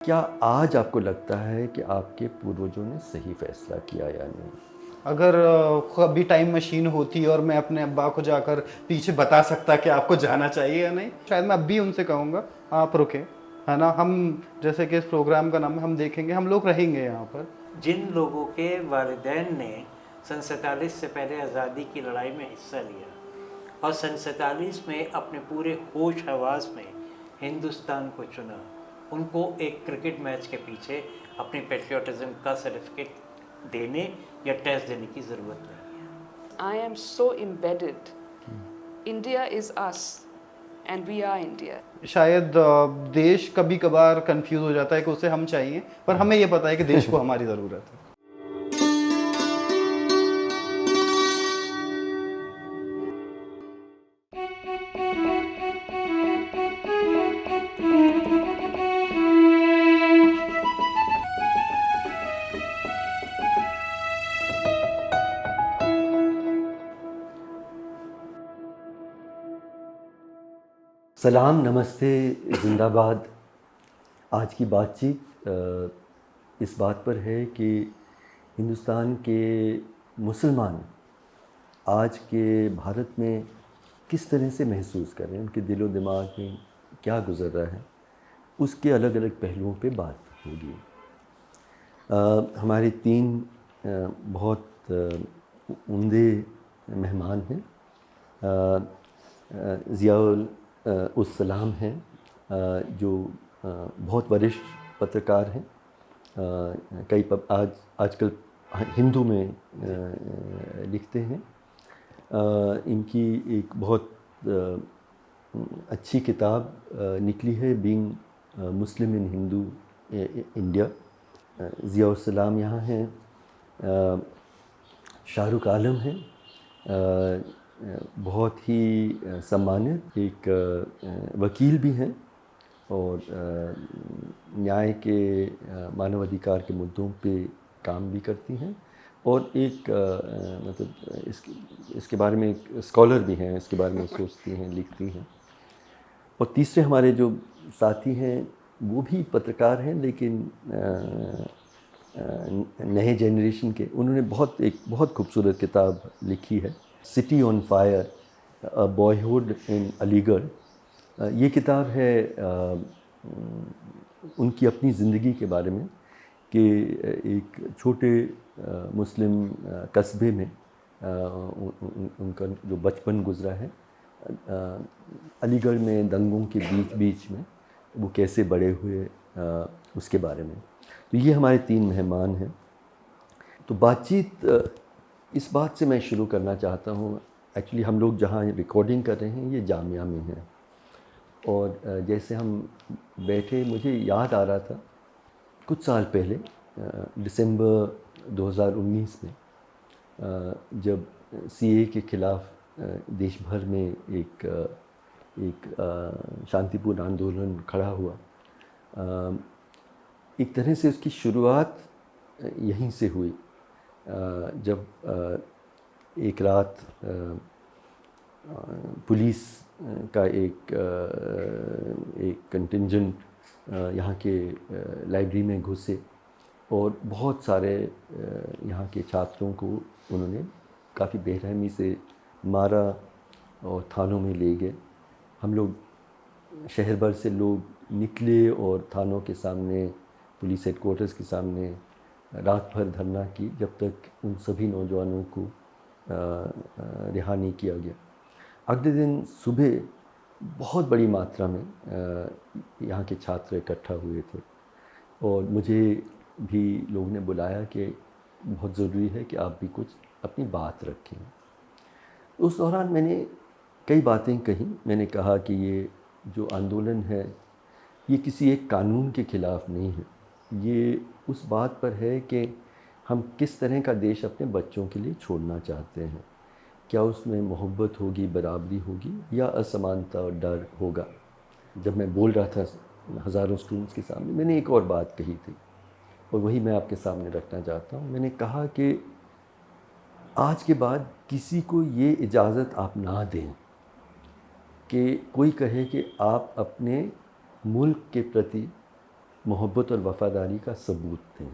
क्या आज आपको लगता है कि आपके पूर्वजों ने सही फैसला किया या नहीं? अगर कभी टाइम मशीन होती और मैं अपने अब्बा को जाकर पीछे बता सकता कि आपको जाना चाहिए या नहीं, शायद मैं अब भी उनसे कहूँगा आप रुकें, है ना? हम जैसे कि इस प्रोग्राम का नाम है हम देखेंगे, हम लोग रहेंगे यहाँ पर। जिन लोगों के वालिदैन ने सन 47 से पहले आज़ादी की लड़ाई में हिस्सा लिया और सन 47 में अपने पूरे होश हवास में हिंदुस्तान को चुना, उनको एक क्रिकेट मैच के पीछे अपनी पेट्रियाटिज़म का सर्टिफिकेट देने या टेस्ट देने की ज़रूरत नहीं है। I am so embedded. India is us and we are India. शायद देश कभी कभार कंफ्यूज हो जाता है कि उसे हम चाहिए, पर हमें ये पता है कि देश को हमारी ज़रूरत है। सलाम, नमस्ते, ज़िंदाबाद। आज की बातचीत इस बात पर है कि हिंदुस्तान के मुसलमान आज के भारत में किस तरह से महसूस कर रहे हैं, उनके दिलो दिमाग में क्या गुज़र रहा है, उसके अलग अलग पहलुओं पे बात होगी। हमारे तीन बहुत उम्दे मेहमान हैं। ज़ियाउल उस सलाम हैं जो बहुत वरिष्ठ पत्रकार हैं। कई आजकल हिंदू में लिखते हैं। इनकी एक बहुत अच्छी किताब निकली है, बीइंग मुस्लिम इन हिंदू इंडिया। ज़ियाउल सलाम यहाँ हैं। शाहरुख आलम हैं, बहुत ही सम्मानित एक वकील भी हैं और न्याय के मानवाधिकार के मुद्दों पे काम भी करती हैं और एक मतलब इसके बारे में एक स्कॉलर भी हैं, इसके बारे में सोचती हैं, लिखती हैं। और तीसरे हमारे जो साथी हैं वो भी पत्रकार हैं, लेकिन नए जनरेशन के। उन्होंने एक बहुत खूबसूरत किताब लिखी है, city on fire, a boyhood in Aligarh. ये किताब है उनकी अपनी ज़िंदगी के बारे में कि एक छोटे मुस्लिम कस्बे में उनका जो बचपन गुज़रा है, अलीगढ़ में दंगों के बीच में वो कैसे बड़े हुए, उसके बारे में। तो ये हमारे तीन मेहमान हैं। तो बातचीत इस बात से मैं शुरू करना चाहता हूँ। एक्चुअली हम लोग जहाँ रिकॉर्डिंग कर रहे हैं ये जामिया में है, और जैसे हम बैठे मुझे याद आ रहा था कुछ साल पहले दिसंबर 2019 में जब सीए के ख़िलाफ़ देश भर में एक शांतिपूर्ण आंदोलन खड़ा हुआ। एक तरह से उसकी शुरुआत यहीं से हुई जब एक रात पुलिस का एक कंटिंजेंट यहाँ के लाइब्रेरी में घुसे और बहुत सारे यहाँ के छात्रों को उन्होंने काफ़ी बेरहमी से मारा और थानों में ले गए। हम लोग शहर भर से लोग निकले और थानों के सामने, पुलिस हेडक्वार्टर्स के सामने रात भर धरना की जब तक उन सभी नौजवानों को रिहा नहीं किया गया। अगले दिन सुबह बहुत बड़ी मात्रा में यहाँ के छात्र इकट्ठा हुए थे और मुझे भी लोगों ने बुलाया कि बहुत ज़रूरी है कि आप भी कुछ अपनी बात रखें। उस दौरान मैंने कई बातें कही। मैंने कहा कि ये जो आंदोलन है ये किसी एक कानून के ख़िलाफ़ नहीं है, ये उस बात पर है कि हम किस तरह का देश अपने बच्चों के लिए छोड़ना चाहते हैं। क्या उसमें मोहब्बत होगी, बराबरी होगी, या असमानता और डर होगा। जब मैं बोल रहा था हज़ारों स्टूडेंट्स के सामने, मैंने एक और बात कही थी और वही मैं आपके सामने रखना चाहता हूँ। मैंने कहा कि आज के बाद किसी को ये इजाज़त आप ना दें कि कोई कहे कि आप अपने मुल्क के प्रति मोहब्बत और वफ़ादारी का सबूत दें।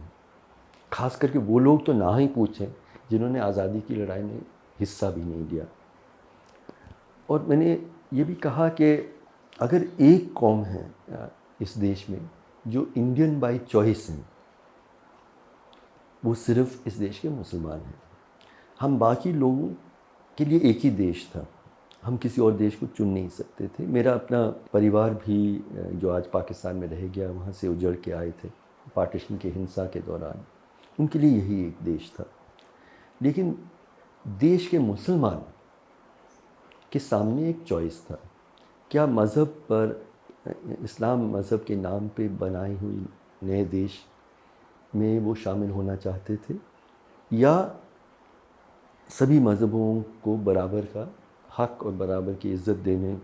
ख़ास करके वो लोग तो ना ही पूछें जिन्होंने आज़ादी की लड़ाई में हिस्सा भी नहीं लिया। और मैंने ये भी कहा कि अगर एक कौम है इस देश में जो इंडियन बाय चॉइस हैं, वो सिर्फ़ इस देश के मुसलमान हैं। हम बाकी लोगों के लिए एक ही देश था, हम किसी और देश को चुन नहीं सकते थे। मेरा अपना परिवार भी जो आज पाकिस्तान में रह गया, वहाँ से उजड़ के आए थे पार्टीशन के हिंसा के दौरान, उनके लिए यही एक देश था। लेकिन देश के मुसलमान के सामने एक चॉइस था, क्या मज़हब पर, इस्लाम मज़हब के नाम पे बनाई हुई नए देश में वो शामिल होना चाहते थे, या सभी मज़हबों को बराबर का हक़ और बराबर की इज़्ज़त देने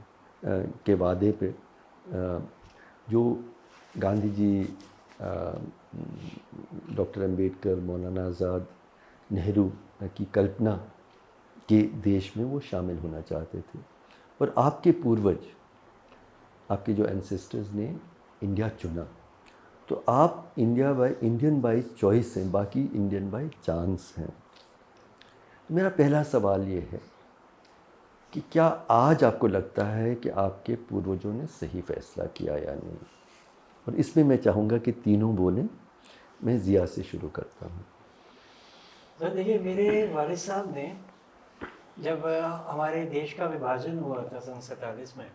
के वादे पे जो गांधी जी, डॉक्टर अम्बेडकर, मौलाना आज़ाद, नेहरू की कल्पना के देश में वो शामिल होना चाहते थे। और आपके पूर्वज, आपके जो एंसेस्टर्स ने इंडिया चुना, तो आप इंडियन बाय चॉइस हैं, बाकी इंडियन बाय चांस हैं। मेरा पहला सवाल ये है कि क्या आज आपको लगता है कि आपके पूर्वजों ने सही फ़ैसला किया या नहीं? और इसमें मैं चाहूँगा कि तीनों बोलें। मैं ज़िया से शुरू करता हूँ। तो देखिए, मेरे वालिद साहब ने जब हमारे देश का विभाजन हुआ था सन 47 में,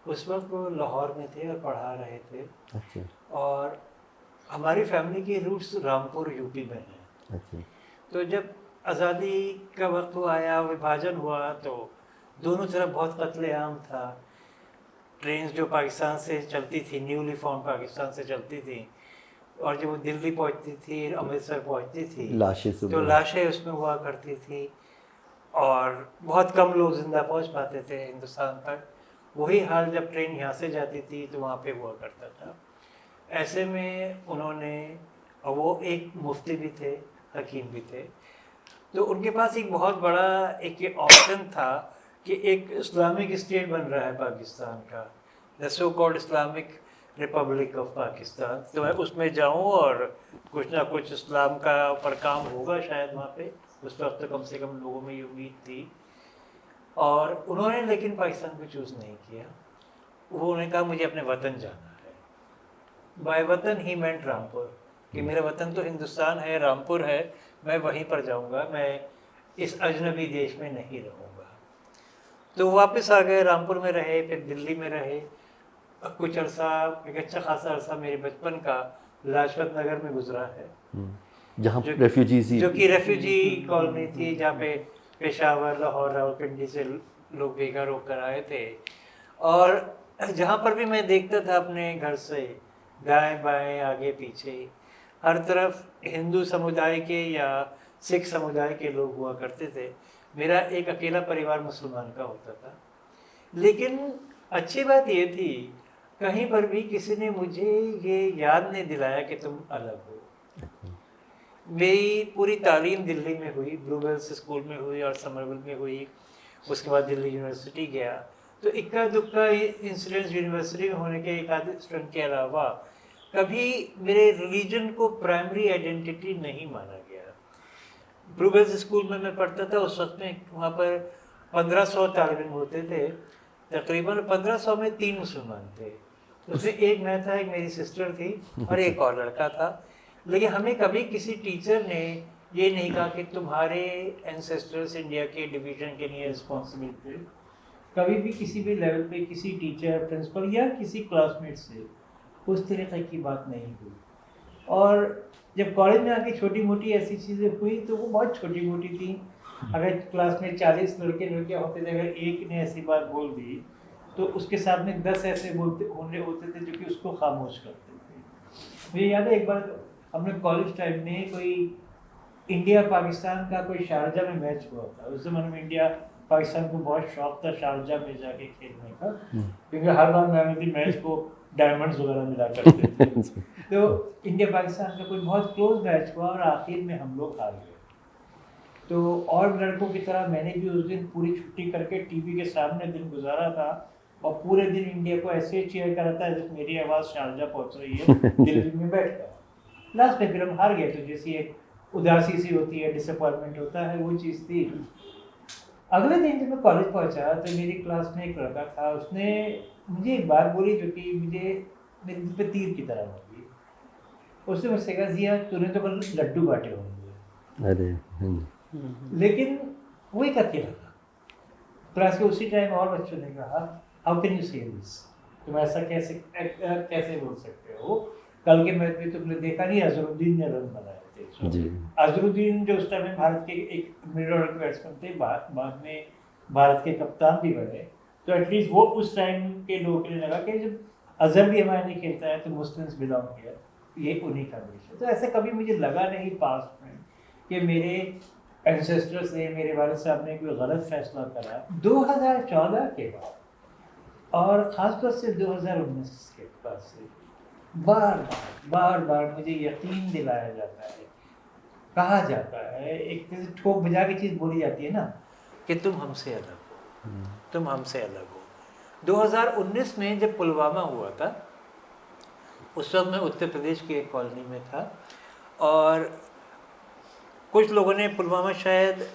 उस वक्त वो लाहौर में थे और पढ़ा रहे थे। अच्छा और हमारी फैमिली की रूट्स रामपुर यूपी में हैं। अच्छा तो जब आज़ादी का वक्त आया, विभाजन हुआ, तो दोनों तरफ बहुत कत्लेआम था। ट्रेन्स जो पाकिस्तान से चलती थी, न्यूली फॉर्म पाकिस्तान से चलती थी, और जब वो दिल्ली पहुंचती थी, अमृतसर पहुंचती थी, लाशें से तो लाशें उसमें हुआ करती थी और बहुत कम लोग ज़िंदा पहुंच पाते थे हिंदुस्तान तक। वही हाल जब ट्रेन यहाँ से जाती थी तो वहाँ पे हुआ करता था। ऐसे में उन्होंने, और वो एक मुफ्ती भी थे, हकीम भी थे, तो उनके पास एक बहुत बड़ा एक ऑप्शन था कि एक इस्लामिक स्टेट बन रहा है पाकिस्तान का, the so called Islamic Republic of Pakistan. तो मैं उसमें जाऊं और कुछ ना कुछ इस्लाम का पर काम होगा शायद वहाँ पे। उस वक्त तो कम से कम लोगों में ये उम्मीद थी। और उन्होंने लेकिन पाकिस्तान को चूज़ नहीं किया। उन्होंने कहा मुझे अपने वतन जाना है। बाय वतन ही मेंट रामपुर, कि मेरा वतन तो हिंदुस्तान है, रामपुर है, मैं वहीं पर जाऊंगा, मैं इस अजनबी देश में नहीं रहूँगा। तो वापस आ गए, रामपुर में रहे, फिर दिल्ली में रहे। कुछ अरसा, एक अच्छा खासा अरसा मेरे बचपन का लाजपत नगर में गुजरा है, जहाँ रेफ्यूजीज, जो कि रेफ्यूजी कॉलोनी थी, जहाँ पे पेशावर, लाहौर, रावलपिंडी से लोग बेघर होकर आए थे। और जहाँ पर भी मैं देखता था अपने घर से दाएं बाएं आगे पीछे हर तरफ हिंदू समुदाय के या सिख समुदाय के लोग हुआ करते थे। मेरा एक अकेला परिवार मुसलमान का होता था। लेकिन अच्छी बात ये थी, कहीं पर भी किसी ने मुझे ये याद नहीं दिलाया कि तुम अलग हो। मेरी पूरी तालीम दिल्ली में हुई, ब्लूबेल्स स्कूल में हुई और समरविल में हुई। उसके बाद दिल्ली यूनिवर्सिटी गया, तो इक्का दुक्का इंसिडेंट्स यूनिवर्सिटी में होने के एक आधे स्टूडेंट के अलावा कभी मेरे रिलीजन को प्राइमरी आइडेंटिटी नहीं माना गया। ब्लूबेल्स स्कूल में मैं पढ़ता था, उस वक्त में वहाँ पर 1500 तालिब इल्म होते थे। तकरीबन 1500 में 3 मुसलमान थे। उसमें एक मैं था, एक मेरी सिस्टर थी और एक और लड़का था। लेकिन हमें कभी किसी टीचर ने ये नहीं कहा कि तुम्हारे एंसेस्टर्स इंडिया के डिवीजन के लिए रिस्पॉन्सिबल थे। कभी भी किसी भी लेवल पे किसी टीचर, प्रिंसिपल या किसी क्लासमेट से उस तरीके की बात नहीं हुई। और जब कॉलेज में आके छोटी मोटी ऐसी चीज़ें हुई तो वो बहुत छोटी मोटी थी। अगर क्लास में 40 लड़कियाँ होते थे, अगर एक ने ऐसी बात बोल दी तो उसके साथ में 10 ऐसे होने होते थे जो कि उसको खामोश करते थे। मुझे याद है एक बार हमने कॉलेज टाइम में कोई इंडिया पाकिस्तान का कोई शारजा में मैच हुआ था। उस ज़माने में इंडिया पाकिस्तान को बहुत शौक था शारजा में जाके खेलने का, क्योंकि हर बार मेहनती मैच को डायमंड्स वगैरह मिला करते थे। तो इंडिया पाकिस्तान का कोई बहुत क्लोज मैच हुआ और आखिर में हम लोग हार गए। तो और लड़कों की तरह मैंने भी उस दिन पूरी छुट्टी करके टीवी के सामने दिन गुजारा था और पूरे दिन इंडिया को ऐसे चीयर कराता है जब मेरी आवाज़ शारजा पहुंच रही है दिल्ली में बैठ कर। लास्ट में फिर हम हार गए, तो जैसी एक उदासी सी होती है, डिसअपॉइंटमेंट होता है, वो चीज़ थी। अगले दिन जब मैं कॉलेज पहुंचा तो मेरी क्लास में एक लड़का था, उसने मुझे एक बात बोली जो कि मुझे मेरे दिल पे तीर की तरह लगी। उसने मुझसे कहा, जिया तूने तो कल लड्डू बांटे होंगे। अरे लेकिन वो एक अकेला था क्लास के। उसी टाइम और बच्चों ने कहा, हाउ कैन यू से दिस, तुम ऐसा कैसे बोल सकते हो, कल के मैच में तुमने देखा नहीं अजहरुद्दीन ने रन बनाए थे। जी। अजहरुद्दीन जो उस टाइम में भारत के एक मिडिल ऑर्डर के बैट्समैन थे, बाद में भारत के कप्तान भी बने, तो एटलीस्ट वो उस टाइम के लोगों के लिए लगा कि जब अजहर भी हमारे नहीं खेलता है तो मुस्लिम्स बिलोंग किया, ये उन्हीं का देश है। तो ऐसा कभी मुझे लगा नहीं पास्ट में कि मेरे एंसेस्टर्स ने, मेरे वालिद साहब ने कोई गलत फैसला करा। 2014 के बाद और ख़ासतौर से 2019 के बाद से बार बार मुझे यकीन दिलाया जाता है, कहा जाता है, एक जैसे ठोक बजा की चीज़ बोली जाती है ना, कि तुम हमसे अलग हो, तुम हमसे अलग हो। 2019 में जब पुलवामा हुआ था, उस वक्त मैं उत्तर प्रदेश की एक कॉलोनी में था, और कुछ लोगों ने पुलवामा शायद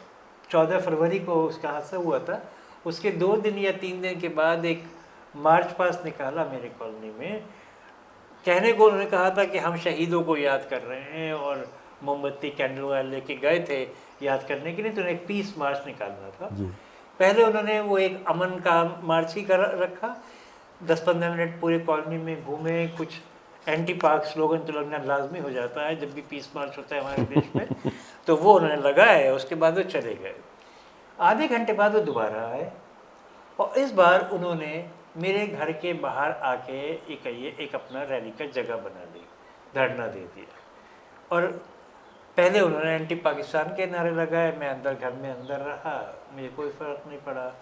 14 फरवरी को उसका हादसा हुआ था, उसके 2 दिन या 3 दिन के बाद एक मार्च पास्ट निकाला मेरे कॉलोनी में। कहने को उन्होंने कहा था कि हम शहीदों को याद कर रहे हैं, और मोमबत्ती कैंडल वाले लेके गए थे याद करने के लिए, तो उन्हें एक पीस मार्च निकालना था। पहले उन्होंने वो एक अमन का मार्च ही कर रखा, 10-15 मिनट पूरे कॉलोनी में घूमे, कुछ एंटी पाक स्लोगन तो लगना लाजमी हो जाता है जब भी पीस मार्च होता है हमारे देश में, तो वो उन्होंने लगाए, उसके बाद वो चले गए। आधे घंटे बाद वो दोबारा आए, और इस बार उन्होंने मेरे घर के बाहर आके एक अपना रैली का जगह बना ली, धरना दे दिया। और पहले उन्होंने एंटी पाकिस्तान के नारे लगाए, मैं अंदर घर में अंदर रहा, मुझे कोई फ़र्क नहीं पड़ा।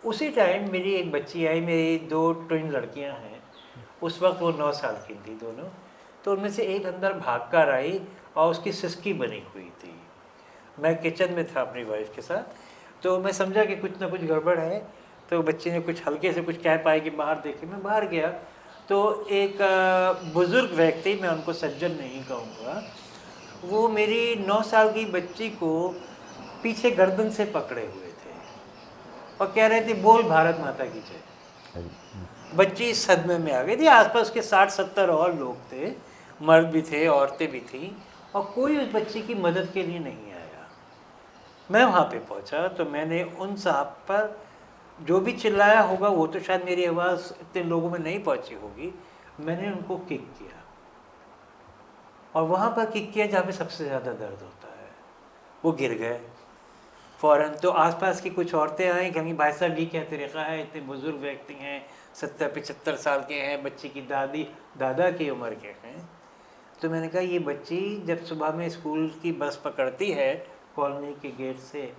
उसी टाइम मेरी एक बच्ची आई, मेरी 2 ट्विन लड़कियां हैं, उस वक्त वो 9 साल की थी दोनों, तो उनमें से एक अंदर भाग कर आई और उसकी सिसकी बनी हुई थी। मैं किचन में था अपनी वाइफ के साथ, तो मैं समझा कि कुछ ना कुछ गड़बड़ है, तो बच्चे ने कुछ हल्के से कुछ कह पाए कि बाहर देखे। मैं बाहर गया तो एक बुज़ुर्ग व्यक्ति, मैं उनको सज्जन नहीं कहूँगा, वो मेरी 9 साल की बच्ची को पीछे गर्दन से पकड़े हुए थे और कह रहे थे, बोल भारत माता की जय। बच्ची सदमे में आ गई थी। आसपास के 60-70 और लोग थे, मर्द भी थे, औरतें भी थी, और कोई उस बच्ची की मदद के लिए नहीं आया। मैं वहाँ पे पहुँचा तो मैंने उन साहब पर जो भी चिल्लाया होगा, वो तो शायद मेरी आवाज़ इतने लोगों में नहीं पहुँची होगी, मैंने उनको किक किया, और वहाँ पर किक किया जहाँ पे सबसे ज़्यादा दर्द होता है। वो गिर गए फ़ौरन। तो आसपास की कुछ औरतें आई, कहीं भाई साहब ये क्या तरीक़ा है, इतने बुज़ुर्ग व्यक्ति हैं, 70-75 साल के हैं, बच्ची की दादा की उम्र के हैं। तो मैंने कहा, ये बच्ची जब सुबह में स्कूल की बस पकड़ती है कॉलोनी के गेट से,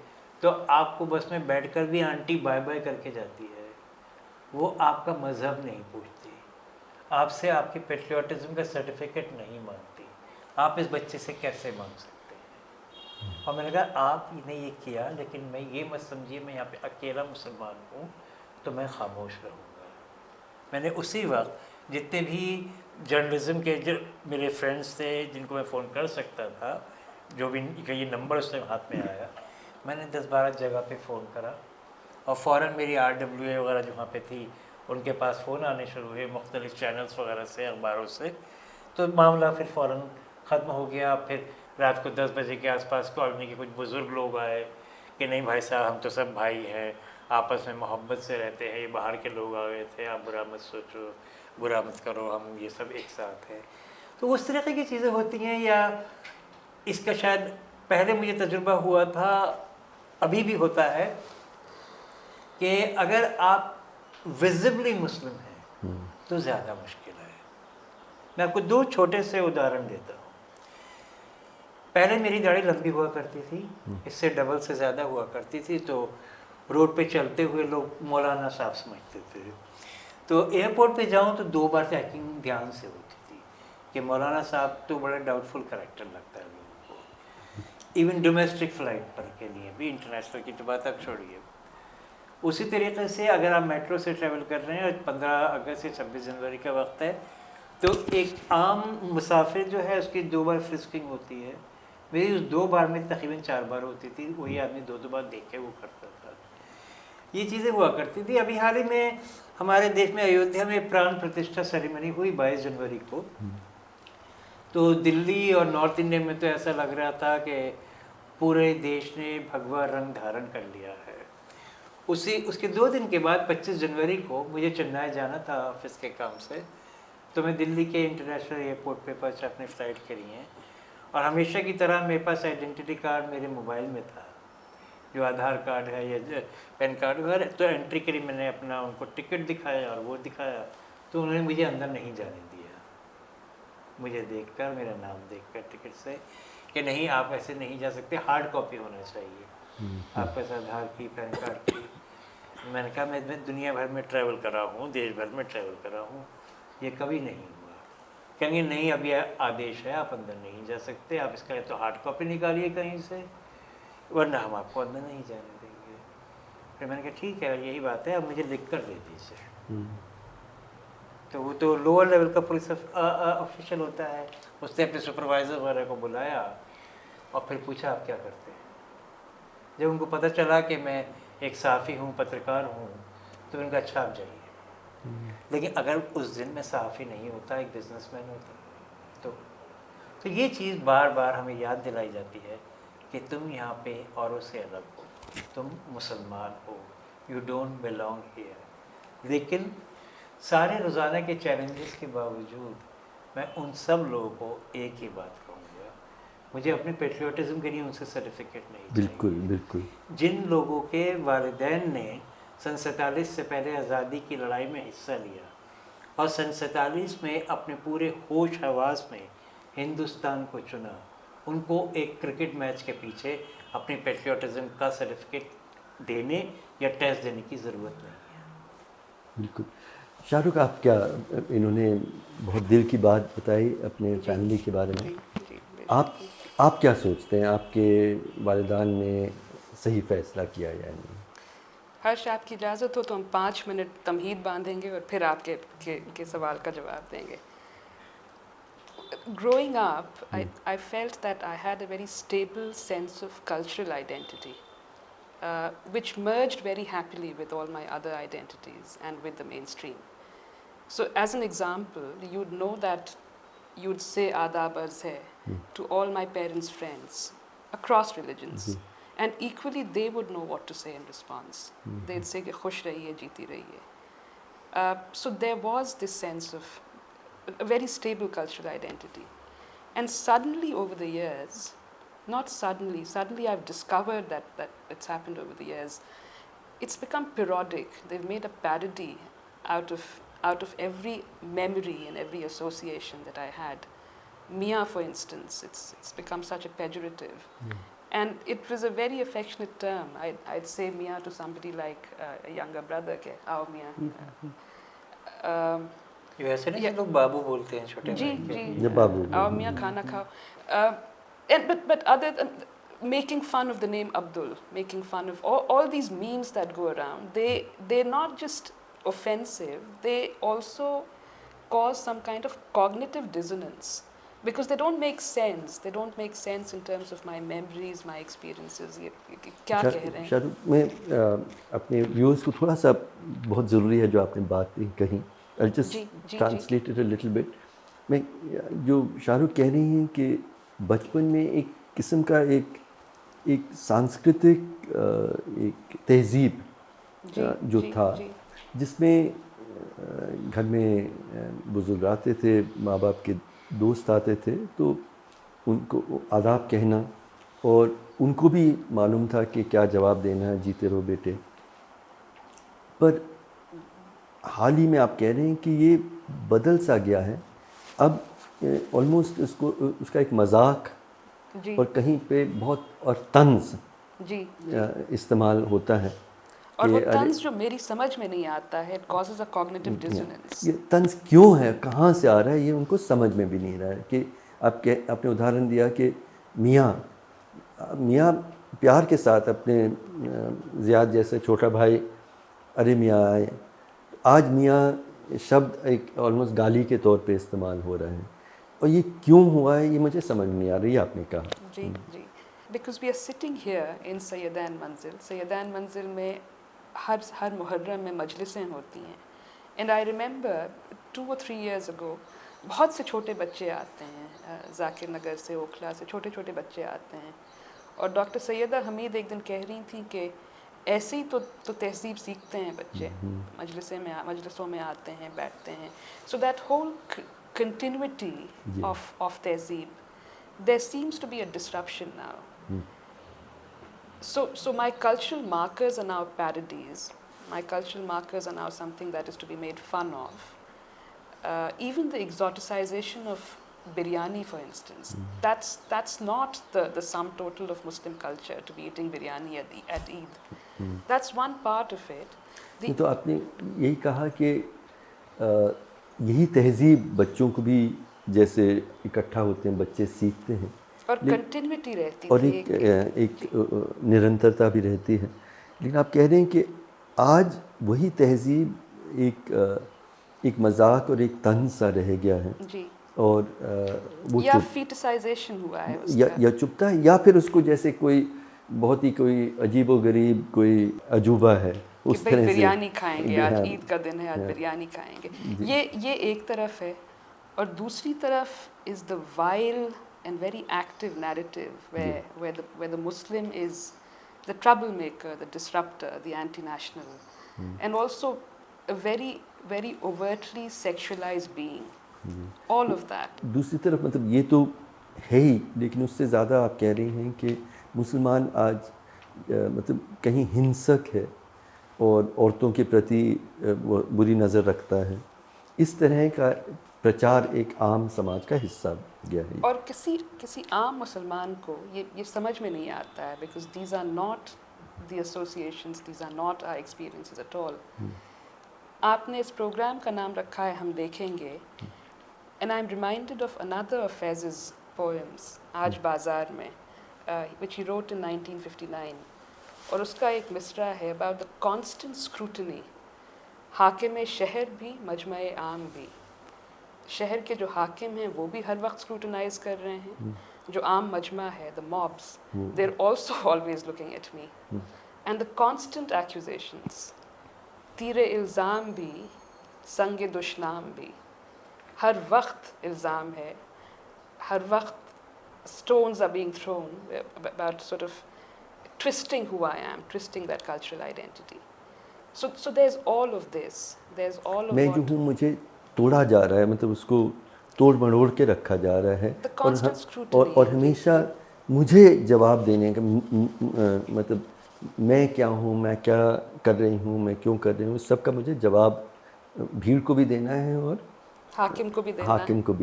तो आपको बस में बैठकर भी आंटी बाय बाय करके जाती है, वो आपका मज़हब नहीं पूछती, आपसे आपके पेट्रियाटिज़म का सर्टिफिकेट नहीं मांगती, आप इस बच्चे से कैसे मांग सकते हैं। और मैंने कहा, आपने ये किया, लेकिन मैं ये मत समझिए मैं यहाँ पे अकेला मुसलमान हूँ तो मैं खामोश रहूँगा। मैंने उसी वक्त जितने भी जर्नलिज़म के जो मेरे फ्रेंड्स थे जिनको मैं फ़ोन कर सकता था, जो भी ये नंबर उस टाइम हाथ में आया, मैंने 10-12 जगह पे फ़ोन करा, और फ़ौरन मेरी RWA वगैरह जो वहाँ पे थी उनके पास फ़ोन आने शुरू हुए मुख्तलिफ़ चैनल्स वगैरह से, अखबारों से। तो मामला फिर फ़ौरन ख़त्म हो गया। फिर रात को 10 बजे के आसपास कॉलोनी के कुछ बुज़ुर्ग लोग आए कि नहीं भाई साहब, हम तो सब भाई हैं, आपस में मोहब्बत से रहते हैं, ये बाहर के लोग आ गए थे, आप बुरा मत सोचो, बुरा मत करो, हम ये सब एक साथ हैं। तो उस तरीके की चीज़ें होती हैं। या इसका शायद पहले मुझे तजुर्बा हुआ था, अभी भी होता है, कि अगर आप विजिबली मुस्लिम हैं तो ज़्यादा मुश्किल है। मैं आपको 2 छोटे से उदाहरण देता हूँ। पहले मेरी दाढ़ी लंबी हुआ करती थी, इससे डबल से ज़्यादा हुआ करती थी, तो रोड पे चलते हुए लोग मौलाना साहब समझते थे। तो एयरपोर्ट पे जाऊँ तो 2 बार चेकिंग ध्यान से होती थी कि मौलाना साहब तो बड़ा डाउटफुल करैक्टर लगता है लोगों को। इवन डोमेस्टिक फ़्लाइट पर के लिए भी, इंटरनेशनल की तो बात अब छोड़िए। उसी तरीके से अगर आप मेट्रो से ट्रैवल कर रहे हैं और 15 अगस्त से 26 जनवरी का वक्त है, तो एक आम मुसाफिर जो है उसकी 2 बार फ्रिस्किंग होती है। मेरी उस 2 बार में तकरीबन 4 बार होती थी, वही आदमी 2 बार देख के वो करता था। ये चीज़ें हुआ करती थी। अभी हाल ही में हमारे देश में अयोध्या में प्राण प्रतिष्ठा सेरेमनी हुई 22 जनवरी को। तो दिल्ली और नॉर्थ इंडिया में तो ऐसा लग रहा था कि पूरे देश ने भगवा रंग धारण कर लिया है। उसके 2 दिन के बाद 25 जनवरी को मुझे चेन्नई जाना था ऑफिस के काम से। तो मैं दिल्ली के इंटरनेशनल एयरपोर्ट पे पास अपनी फ़्लाइट करी है, और हमेशा की तरह मेरे पास आइडेंटिटी कार्ड मेरे मोबाइल में था, जो आधार कार्ड है या पैन कार्ड वगैरह। तो एंट्री करी, मैंने अपना उनको टिकट दिखाया और वो दिखाया, तो उन्होंने मुझे अंदर नहीं जाने दिया। मुझे देखकर, मेरा नाम देखकर टिकट से कि नहीं आप ऐसे नहीं जा सकते, हार्ड कॉपी होना चाहिए आपके पास आधार की, पैन कार्ड की। मैंने कहा मैं दुनिया भर में ट्रैवल कर रहा हूँ, देश भर में ट्रैवल कर रहा हूँ, ये कभी नहीं हुआ। कहेंगे नहीं अब ये आदेश है, आप अंदर नहीं जा सकते, आप इसका तो हार्ड कॉपी निकालिए कहीं से, वरना हम आपको अंदर नहीं जाने देंगे। फिर मैंने कहा ठीक है यही बात है, अब मुझे लिख कर दे दीजिए। तो वो तो लोअर लेवल का पुलिस ऑफिशियल होता है, उसने अपने सुपरवाइज़र वगैरह को बुलाया और फिर पूछा आप क्या करते हैं। जब उनको पता चला कि मैं एक सहाफ़ी हूँ, पत्रकार हूँ, तो उनका अच्छा आप जाइए। लेकिन अगर उस दिन मैं सहाफ़ी नहीं होता, एक बिजनेसमैन होता, तो ये चीज़ बार बार हमें याद दिलाई जाती है कि तुम यहाँ पे औरों से अलग हो, तुम मुसलमान हो, यू डोंट बिलोंग हियर। लेकिन सारे रोज़ाना के चैलेंजेस के बावजूद मैं उन सब लोगों को एक ही बात कहूँगा, मुझे अपने पेट्रियोटिज़म के लिए उनसे सर्टिफिकेट नहीं चाहिए। बिल्कुल बिल्कुल। जिन लोगों के वालिदैन ने सन 47 से पहले आज़ादी की लड़ाई में हिस्सा लिया और सन 47 में अपने पूरे होश हवास में हिंदुस्तान को चुना, उनको एक क्रिकेट मैच के पीछे अपनी पेट्रियोटिज़म का सर्टिफिकेट देने या टेस्ट देने की ज़रूरत नहीं है। बिल्कुल। शाहरुख, आप क्या, इन्होंने बहुत दिल की बात बताई अपने फैमिली के बारे में। आप क्या सोचते हैं, आपके वालिदान ने सही फ़ैसला किया या नहीं? हर्ष, आपकी इजाज़त हो तो हम 5 मिनट तमहीद बांधेंगे और फिर आपके के सवाल का जवाब देंगे। Growing up, I felt that I had a very stable sense of cultural identity, which merged very happily with all my other identities and with the mainstream. So as an example, you'd know that you'd say Adab Arz hai to all my parents' friends across religions. And equally, they would know what to say in response. They'd say, "Khush rahiye, jeeti rahiye." So there was this sense of a very stable cultural identity. And suddenly over the years, not suddenly, I've discovered that it's happened over the years. It's become parodic. They've made a parody out of every memory and every association that I had. Mia, for instance, it's become such a pejorative. And it was a very affectionate term. I'd say Mia to somebody like a younger brother, ke आओ Mia. वैसे नहीं लोग बाबू बोलते हैं छोटे जी भाई के। जी, बाबू आओ Mia खाना खाओ. But other than making fun of the name Abdul, making fun of all these memes that go around, they're not just offensive, they also cause some kind of cognitive dissonance. Because they don't make sense. They don't make sense in terms of my memories, my experiences. ये क्या कह रहे हैं? शाहरुख, मैं अपने viewers को थोड़ा सा, बहुत ज़रूरी है जो आपने बात कही, I just translate it a little bit. मैं, जो शाहरुख कह रही हैं कि बचपन में एक किस्म का एक सांस्कृतिक एक तहजीब जो था, जिसमें घर में बुज़ुर्ग आते थे, माँ बाप के दोस्त आते थे, तो उनको आदाब कहना, और उनको भी मालूम था कि क्या जवाब देना है, जीते रहो बेटे। पर हाल ही में आप कह रहे हैं कि ये बदल सा गया है, अब ऑलमोस्ट उसका एक मजाक और कहीं पे बहुत और तंज इस्तेमाल होता है। और वो तंज जो मेरी समझ में नहीं आता है, it causes a cognitive dissonance. ये तंज क्यों है, कहाँ से आ रहा है, ये उनको समझ में भी नहीं रहा है। कि आपने उदाहरण दिया कि मियाँ प्यार के साथ अपने ज़ियाद जैसे छोटा भाई अरे मियाँ आए। आज मियाँ शब्द एक ऑलमोस्ट गाली के तौर पे इस्तेमाल हो रहा है, और ये क्यों हुआ है ये मुझे समझ नहीं आ रही। आपने कहा जी जी, because we are sitting here in Saiyadan Manzil. Saiyadan मंजिल में हर मुहर्रम में मजलिसें होती हैं। And I remember 2 or 3 years ago बहुत से छोटे बच्चे आते हैं, जाकिर नगर से, ओखला से छोटे छोटे बच्चे आते हैं, और डॉक्टर सैयदा हमीद एक दिन कह रही थी कि ऐसे ही तो तहजीब सीखते हैं बच्चे, मजलिसों में आते हैं, बैठते हैं। So that whole continuity of tehzeeb, there seems to be a disruption now. So my cultural markers are now parodies. My cultural markers are now something that is to be made fun of. Even the exoticization of biryani, for instance, that's not the sum total of Muslim culture to be eating biryani at Eid. That's one part of it. तो आपने यही कहा कि यही तहजीब बच्चों को भी जैसे इकट्ठा होते हैं बच्चे सीखते हैं, और कंटिन्यूटी रहती और थी, एक निरंतरता भी रहती है। लेकिन आप कह रहे हैं कि आज वही तहजीब एक मजाक और एक तंज सा रह गया है, जी, और वो या फीटसाइजेशन हुआ है उसका, या चुपता है, या फिर उसको जैसे कोई बहुत ही कोई अजीबो गरीब कोई अजूबा है उस तरह से बिरयानी खाएंगे, आज ईद का दिन है, आज बिरयानी खाएंगे। ये एक तरफ है, और दूसरी तरफ is the wild and very active narrative where the Muslim is the troublemaker, the disruptor, the anti-national, and also a very overtly sexualized being. All of that. दूसरी तरफ मतलब ये तो है ही, लेकिन उससे ज़्यादा आप कह रही हैं कि मुसलमान आज मतलब कहीं हिंसक है और औरतों के प्रति बुरी नज़र रखता है। इस तरह का प्रचार एक आम समाज का हिस्सा गया है, और किसी आम मुसलमान को ये समझ में नहीं आता है, because these are not the associations, these are not our experiences at all. आपने इस प्रोग्राम का नाम रखा है हम देखेंगे, and I am reminded of another of Faiz's poems, आज बाज़ार में, which he wrote in 1959, और उसका एक मिसरा है अबाउट द कांस्टेंट स्क्रूटनी, हाकिम शहर भी मजमा आम भी। शहर के जो हाकिम हैं वो भी हर वक्त स्क्रूटनाइज कर रहे हैं, जो आम मजमा है, the mobs, they are also always looking at me, and the constant accusations, तीरे इल्ज़ाम भी, संगे दुश्नाम भी, हर वक्त इल्ज़ाम है, हर वक्त stones are being thrown about sort of twisting who I am, twisting that cultural identity. So there's all of this. There's all of मैं जो हूँ मुझे तोड़ा जा रहा है, मतलब उसको तोड़ मरोड़ के रखा जा रहा है, और हमेशा मुझे जवाब देने का मतलब मैं क्या हूँ, मैं क्या कर रही हूँ, मैं क्यों कर रही हूँ, सब का मुझे जवाब भीड़ को भी देना है और हाकिम को भी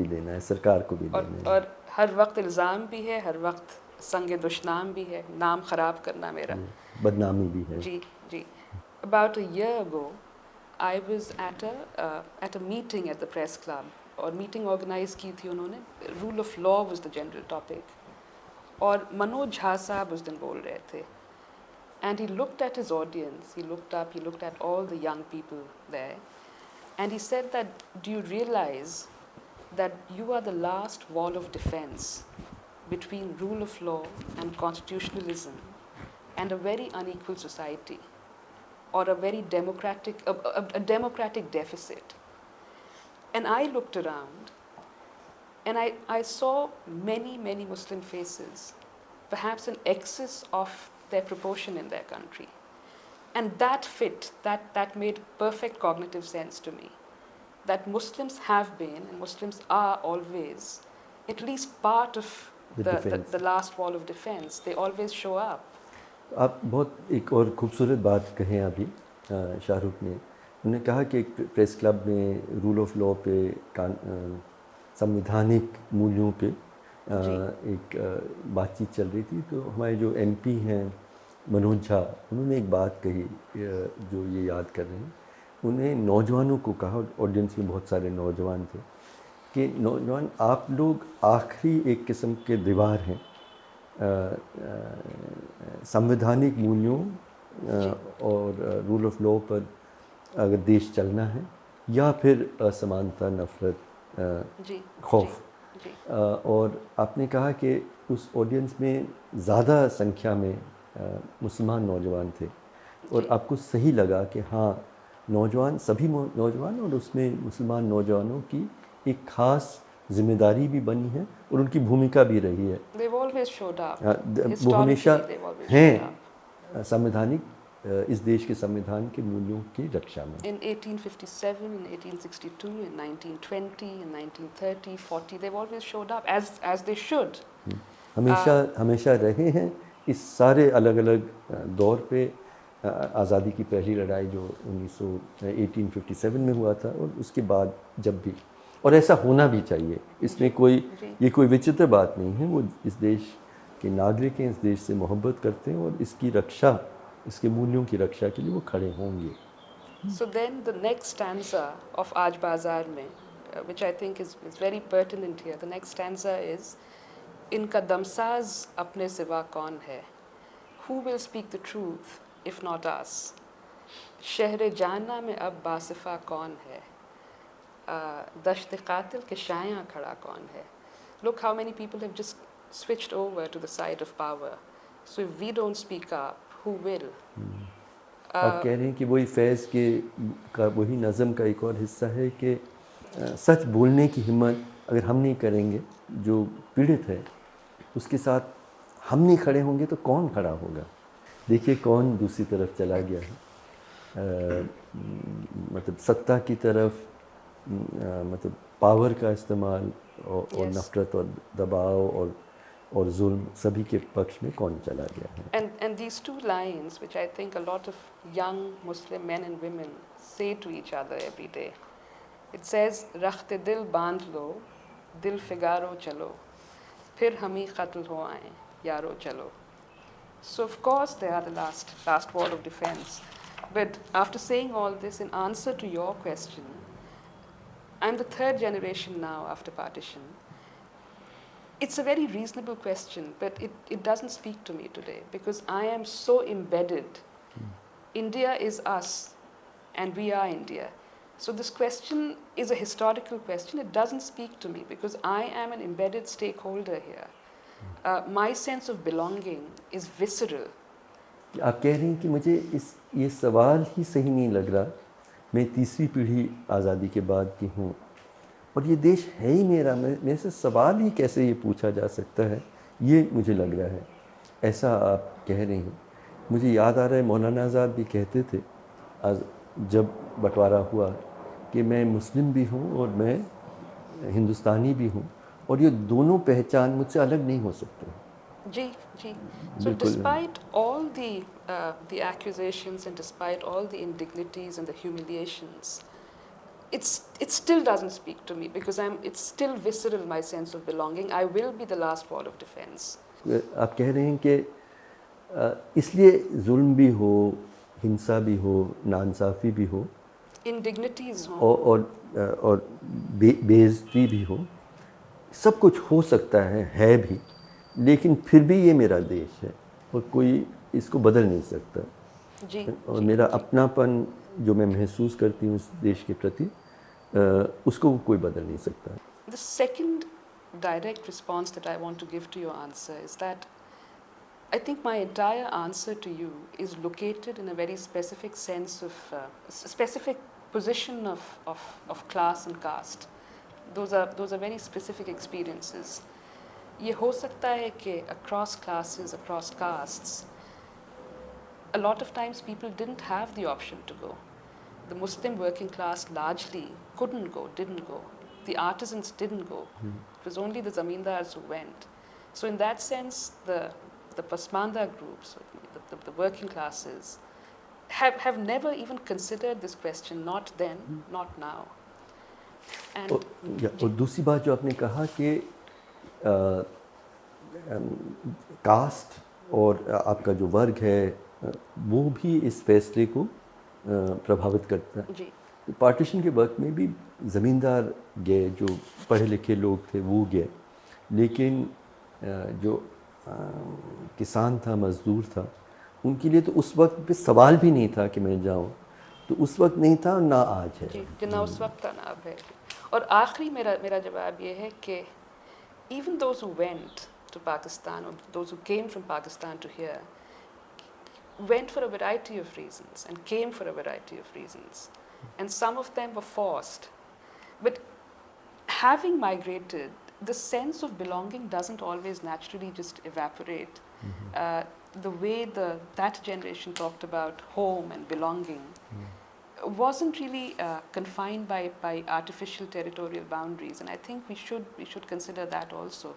देना है, सरकार को भी देना है, और हर वक्त इल्ज़ाम भी है, हर वक्त संगे दुश्नाम भी है, नाम ख़राब करना मेरा, बदनामी भी है। जी जी। About a year ago, I was at a meeting at the press club, और मीटिंग ऑर्गेनाइज की थी उन्होंने, rule of law was the general topic, और मनोज झा साहब उस दिन बोल रहे थे, and he looked at his audience, he looked at all the young people there, and he said that, do you realize that you are the last wall of defense between rule of law and constitutionalism and a very unequal society, or a very democratic deficit? And I looked around, and I saw many Muslim faces, perhaps in excess of their proportion in their country, and that made perfect cognitive sense to me, that Muslims have been and Muslims are always at least part of the last wall of defense. They always show up. आप बहुत एक और खूबसूरत बात कहें अभी शाहरुख ने, उन्होंने कहा कि एक प्रेस क्लब में रूल ऑफ लॉ पे, संवैधानिक मूल्यों पे एक बातचीत चल रही थी, तो हमारे जो एमपी हैं मनोज झा, उन्होंने एक बात कही जो ये याद कर रहे हैं, उन्हें नौजवानों को कहा, ऑडियंस में बहुत सारे नौजवान थे, कि नौजवान आप लोग आखिरी एक किस्म के दीवार हैं संवैधानिक मूल्यों और रूल ऑफ लॉ पर अगर देश चलना है, या फिर असमानता, नफ़रत, जी खौफ। जी और आपने कहा कि उस ऑडियंस में ज़्यादा संख्या में मुसलमान नौजवान थे, और जी आपको सही लगा कि हाँ, नौजवान, सभी नौजवान, और उसमें मुसलमान नौजवानों की एक ख़ास जिम्मेदारी भी बनी है और उनकी भूमिका भी रही है। they've always showed up वो हमेशा historically they've always showed up हैं संवैधानिक, इस देश के संविधान के मूल्यों की रक्षा में। in 1857 in 1862 in 1920 in 1930 40 they've always showed up as they should हमेशा हमेशा रहे हैं इस सारे अलग अलग दौर पे। आज़ादी की पहली लड़ाई जो 1857 में हुआ था, और उसके बाद जब भी, और ऐसा होना भी चाहिए। इसमें कोई, जी ये कोई विचित्र बात नहीं है। वो इस देश के नागरिक हैं, इस देश से मोहब्बत करते हैं, और इसकी रक्षा, इसके मूल्यों की रक्षा के लिए वो खड़े होंगे। So then the next stanza of Aaj Bazaar mein, which I think is very pertinent here, the next stanza is, Inka damsaz apne siva kaun hai? Who will speak the truth if not us? Shehre jana mein ab basifa kaun hai? Dasht qatil ke shayan khada kaun hai? Look how many people have just switched over to the side of power. So if we don't speak up, who will? आप कह रहे हैं कि वही फैज़ के का वही नज़म का एक और हिस्सा है कि सच बोलने की हिम्मत अगर हम नहीं करेंगे, जो पीड़ित है उसके साथ हम नहीं खड़े होंगे तो कौन खड़ा होगा। देखिए कौन दूसरी तरफ चला गया है, मतलब सत्ता की तरफ, मतलब पावर का इस्तेमाल, और Yes. नफ़रत और दबाव और जुल्म, सभी के पक्ष में कौन चला गया है। And these two lines, which I think a lot of young Muslim men and women say to each other every day, it says, "Rakhte dil bandh lo, dil figaro chalo, phir hami qatl ho aaye, yaro chalo." So of course they are the last wall of defense. But after saying all this, in answer to your question, I'm the third generation now after partition. It's a very reasonable question, but it doesn't speak to me today because I am so embedded. India is us, and we are India. So this question is a historical question. It doesn't speak to me because I am an embedded stakeholder here. My sense of belonging is visceral. आप कह रही हैं कि मुझे ये सवाल ही सही नहीं लग रहा। मैं तीसरी पीढ़ी आज़ादी के बाद की हूँ, और ये देश है ही मेरा। मेरे से सवाल ही कैसे ये पूछा जा सकता है, ये मुझे लग रहा है। ऐसा आप कह रही हैं। मुझे याद आ रहा है मौलाना आज़ाद भी कहते थे आज जब बंटवारा हुआ कि मैं मुस्लिम भी हूँ और मैं हिंदुस्तानी भी हूँ, और ये दोनों पहचान मुझसे अलग नहीं हो सकते। Ji, ji. So बिल्कुल। despite all the accusations and despite all the indignities and the humiliations, it still doesn't speak to me because it's still visceral, my sense of belonging. I will be the last wall of defense. आप कह रहे हैं कि इसलिए जुल्म भी हो, हिंसा भी हो, नाइंसाफ़ी भी हो, Indignities ho. और बेइज्जती भी हो, सब कुछ हो सकता है भी, लेकिन फिर भी ये मेरा देश है और कोई इसको बदल नहीं सकता। जी, और जी, मेरा जी। अपनापन जो मैं महसूस करती हूँ इस देश के प्रति, उसको कोई बदल नहीं सकता। The second direct response that I want to give to your answer is that I think my entire answer to you is located in a very specific sense of specific position of class and caste. Those are very specific experiences. ये हो सकता है कि across classes, across castes, a lot of times people didn't have the option to go. The Muslim working class largely couldn't go, didn't go. The artisans didn't go. It was only the zamindars who went. So in that sense, the Pasmanda groups, the working classes, have never even considered this question, not then, not now. And और दूसरी बात जो आपने कहा कि cast और आपका जो वर्ग है, वो भी इस फैसले को प्रभावित करता है। जी, पार्टीशन के वक्त में भी ज़मींदार गए, जो पढ़े लिखे लोग थे वो गए, लेकिन जो किसान था, मज़दूर था, उनके लिए तो उस वक्त पे सवाल भी नहीं था कि मैं जाऊं। तो उस वक्त नहीं था और ना आज है। जी, जितना उस वक्त था ना अब है। और आखिरी मेरा जवाब ये है कि even those who went to Pakistan or those who came from Pakistan to here went for a variety of reasons and came for a variety of reasons, and some of them were forced. But having migrated, the sense of belonging doesn't always naturally just evaporate. The way that generation talked about home and belonging wasn't really confined by artificial territorial boundaries, and I think we should consider that also.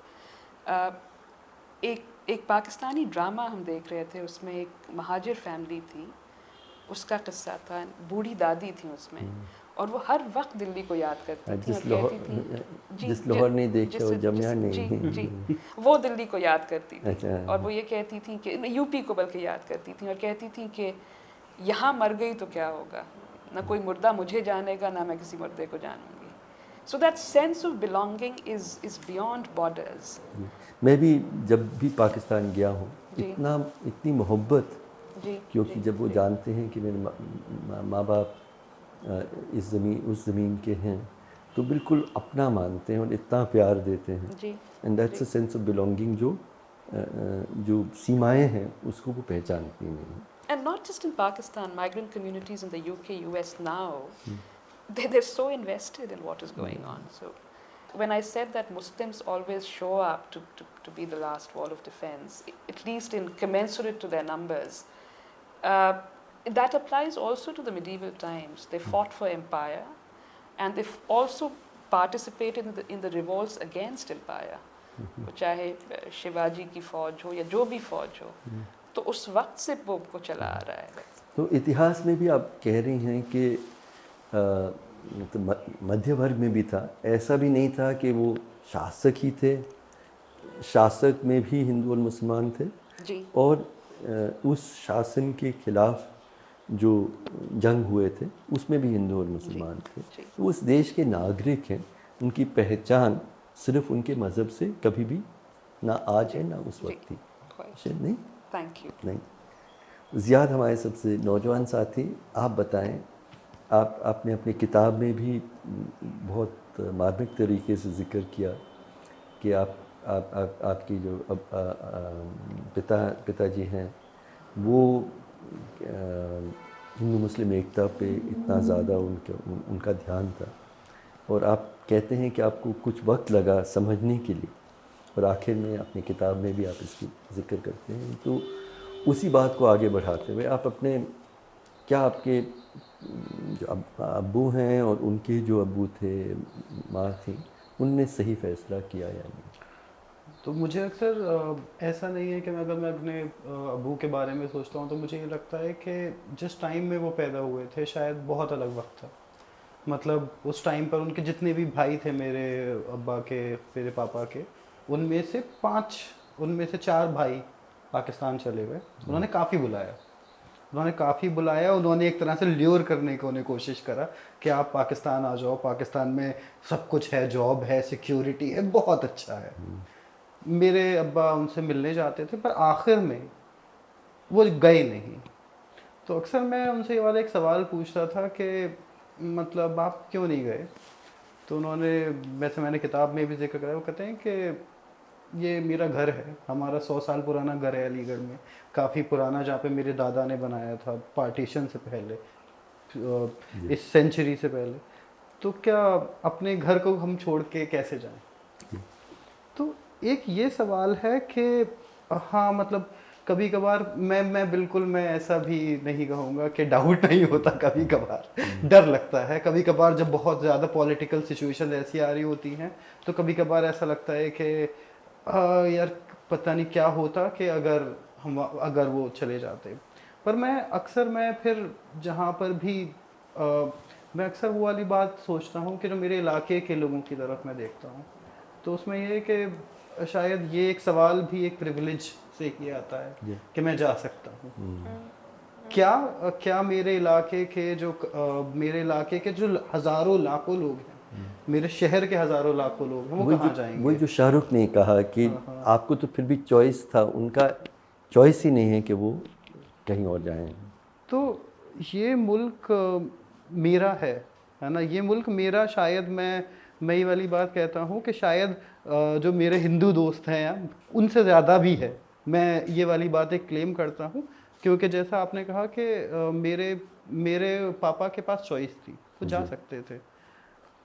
एक Pakistani drama हम देख रहे थे, उसमें एक Muhajir family थी, उसका किस्सा था, बूढ़ी दादी थी उसमें, और वो हर वक्त दिल्ली को याद करती थी और कहती थी जिस लाहौर नहीं देखा वो जमिया नहीं। जी, वो दिल्ली को याद करती थी। अच्छा। और वो ये कहती थी कि यूपी को बल्कि याद करती थी और कहती थी कि यहाँ मर गई तो क्या होगा, ना कोई मुर्दा मुझे जानेगा ना मैं किसी मुर्दे को जानूंगी। So that sense of belonging is beyond borders. मैं भी जब भी पाकिस्तान गया हूँ जी। इतनी मोहब्बत, जी, क्योंकि जी, जब वो जी। जानते हैं कि मेरे माँ बाप उस ज़मीन के हैं, तो बिल्कुल अपना मानते हैं और इतना प्यार देते हैं। जी, and that's a sense of belonging जो सीमाएं हैं उसको वो पहचानती नहीं। And not just in Pakistan, migrant communities in the UK, US now, they're so invested in what is going on. So when I said that Muslims always show up to be the last wall of defense, at least in commensurate to their numbers, that applies also to the medieval times. They fought for empire, and they've also participated in the revolts against empire. चाहे शिवाजी की फौज हो या जो भी फौज हो, तो उस वक्त से वो चला आ रहा है। तो इतिहास में भी आप कह रही हैं कि तो मध्य वर्ग में भी था, ऐसा भी नहीं था कि वो शासक ही थे, शासक में भी हिंदू और मुसलमान थे। जी। और उस शासन के खिलाफ जो जंग हुए थे उसमें भी हिंदू और मुसलमान थे। जी। तो उस देश के नागरिक हैं, उनकी पहचान सिर्फ उनके मज़हब से कभी भी ना आज है ना उस वक्त थी। शायद नहीं। Thank you. नहीं। ज़ियाद हमारे सबसे नौजवान साथी, आप बताएं, आपने अपनी किताब में भी बहुत मार्मिक तरीके से ज़िक्र किया कि आपकी जो पिताजी हैं वो हिंदू मुस्लिम एकता पे इतना ज़्यादा उनका ध्यान था, और आप कहते हैं कि आपको कुछ वक्त लगा समझने के लिए, और आखिर में अपनी किताब में भी आप इसकी ज़िक्र करते हैं। तो उसी बात को आगे बढ़ाते हुए आप अपने आपके जो अब्बू हैं और उनके जो अब्बू थे, माँ थी, उनने सही फ़ैसला किया या नहीं? तो मुझे अक्सर ऐसा नहीं है कि अगर मैं अपने अब्बू के बारे में सोचता हूँ तो मुझे ये लगता है कि जिस टाइम में वो पैदा हुए थे शायद बहुत अलग वक्त था। मतलब उस टाइम पर उनके जितने भी भाई थे, मेरे अब्बा के, मेरे पापा के, उनमें से 4 भाई पाकिस्तान चले गए। उन्होंने काफ़ी बुलाया, उन्होंने एक तरह से ल्योर करने की उन्हें कोशिश करा कि आप पाकिस्तान आ जाओ, पाकिस्तान में सब कुछ है, जॉब है, सिक्योरिटी है, बहुत अच्छा है। मेरे अब्बा उनसे मिलने जाते थे पर आखिर में वो गए नहीं। तो अक्सर मैं उनसे ये वाला एक सवाल पूछता था कि मतलब आप क्यों नहीं गए? तो उन्होंने, वैसे मैंने किताब में भी जिक्र करा, वो कहते हैं कि ये मेरा घर है, हमारा 100 साल पुराना घर है अलीगढ़ में, काफ़ी पुराना, जहाँ पे मेरे दादा ने बनाया था पार्टीशन से पहले, इस सेंचुरी से पहले। तो क्या अपने घर को हम छोड़ के कैसे जाएं? तो एक ये सवाल है कि हाँ, मतलब कभी कभार मैं बिल्कुल, मैं ऐसा भी नहीं कहूँगा कि डाउट नहीं होता, कभी कभार डर लगता है। कभी कभार जब बहुत ज़्यादा पॉलिटिकल सिचुएशन ऐसी आ रही होती हैं तो कभी कभार ऐसा लगता है कि यार पता नहीं क्या होता कि अगर वो चले जाते। पर मैं फिर जहाँ पर भी मैं अक्सर वो वाली बात सोचता हूँ कि जो मेरे इलाके के लोगों की तरफ मैं देखता हूँ, तो उसमें ये है कि शायद ये एक सवाल भी एक प्रिविलेज से किया आता है कि मैं जा सकता हूँ। क्या मेरे इलाके के जो हज़ारों लाखों लोग हैं, मेरे शहर के हज़ारों लाखों लोग हैं, वो कहाँ जाएंगे? वही जो शाहरुख ने कहा कि आपको तो फिर भी चॉइस था, उनका चॉइस ही नहीं है कि वो कहीं और जाएं। तो ये मुल्क मेरा है ना, ये मुल्क मेरा। शायद मैं ये वाली बात कहता हूँ कि शायद जो मेरे हिंदू दोस्त हैं उनसे ज़्यादा भी है। मैं ये वाली बात एक क्लेम करता हूँ, क्योंकि जैसा आपने कहा कि मेरे मेरे पापा के पास चॉइस थी, वो जा सकते थे।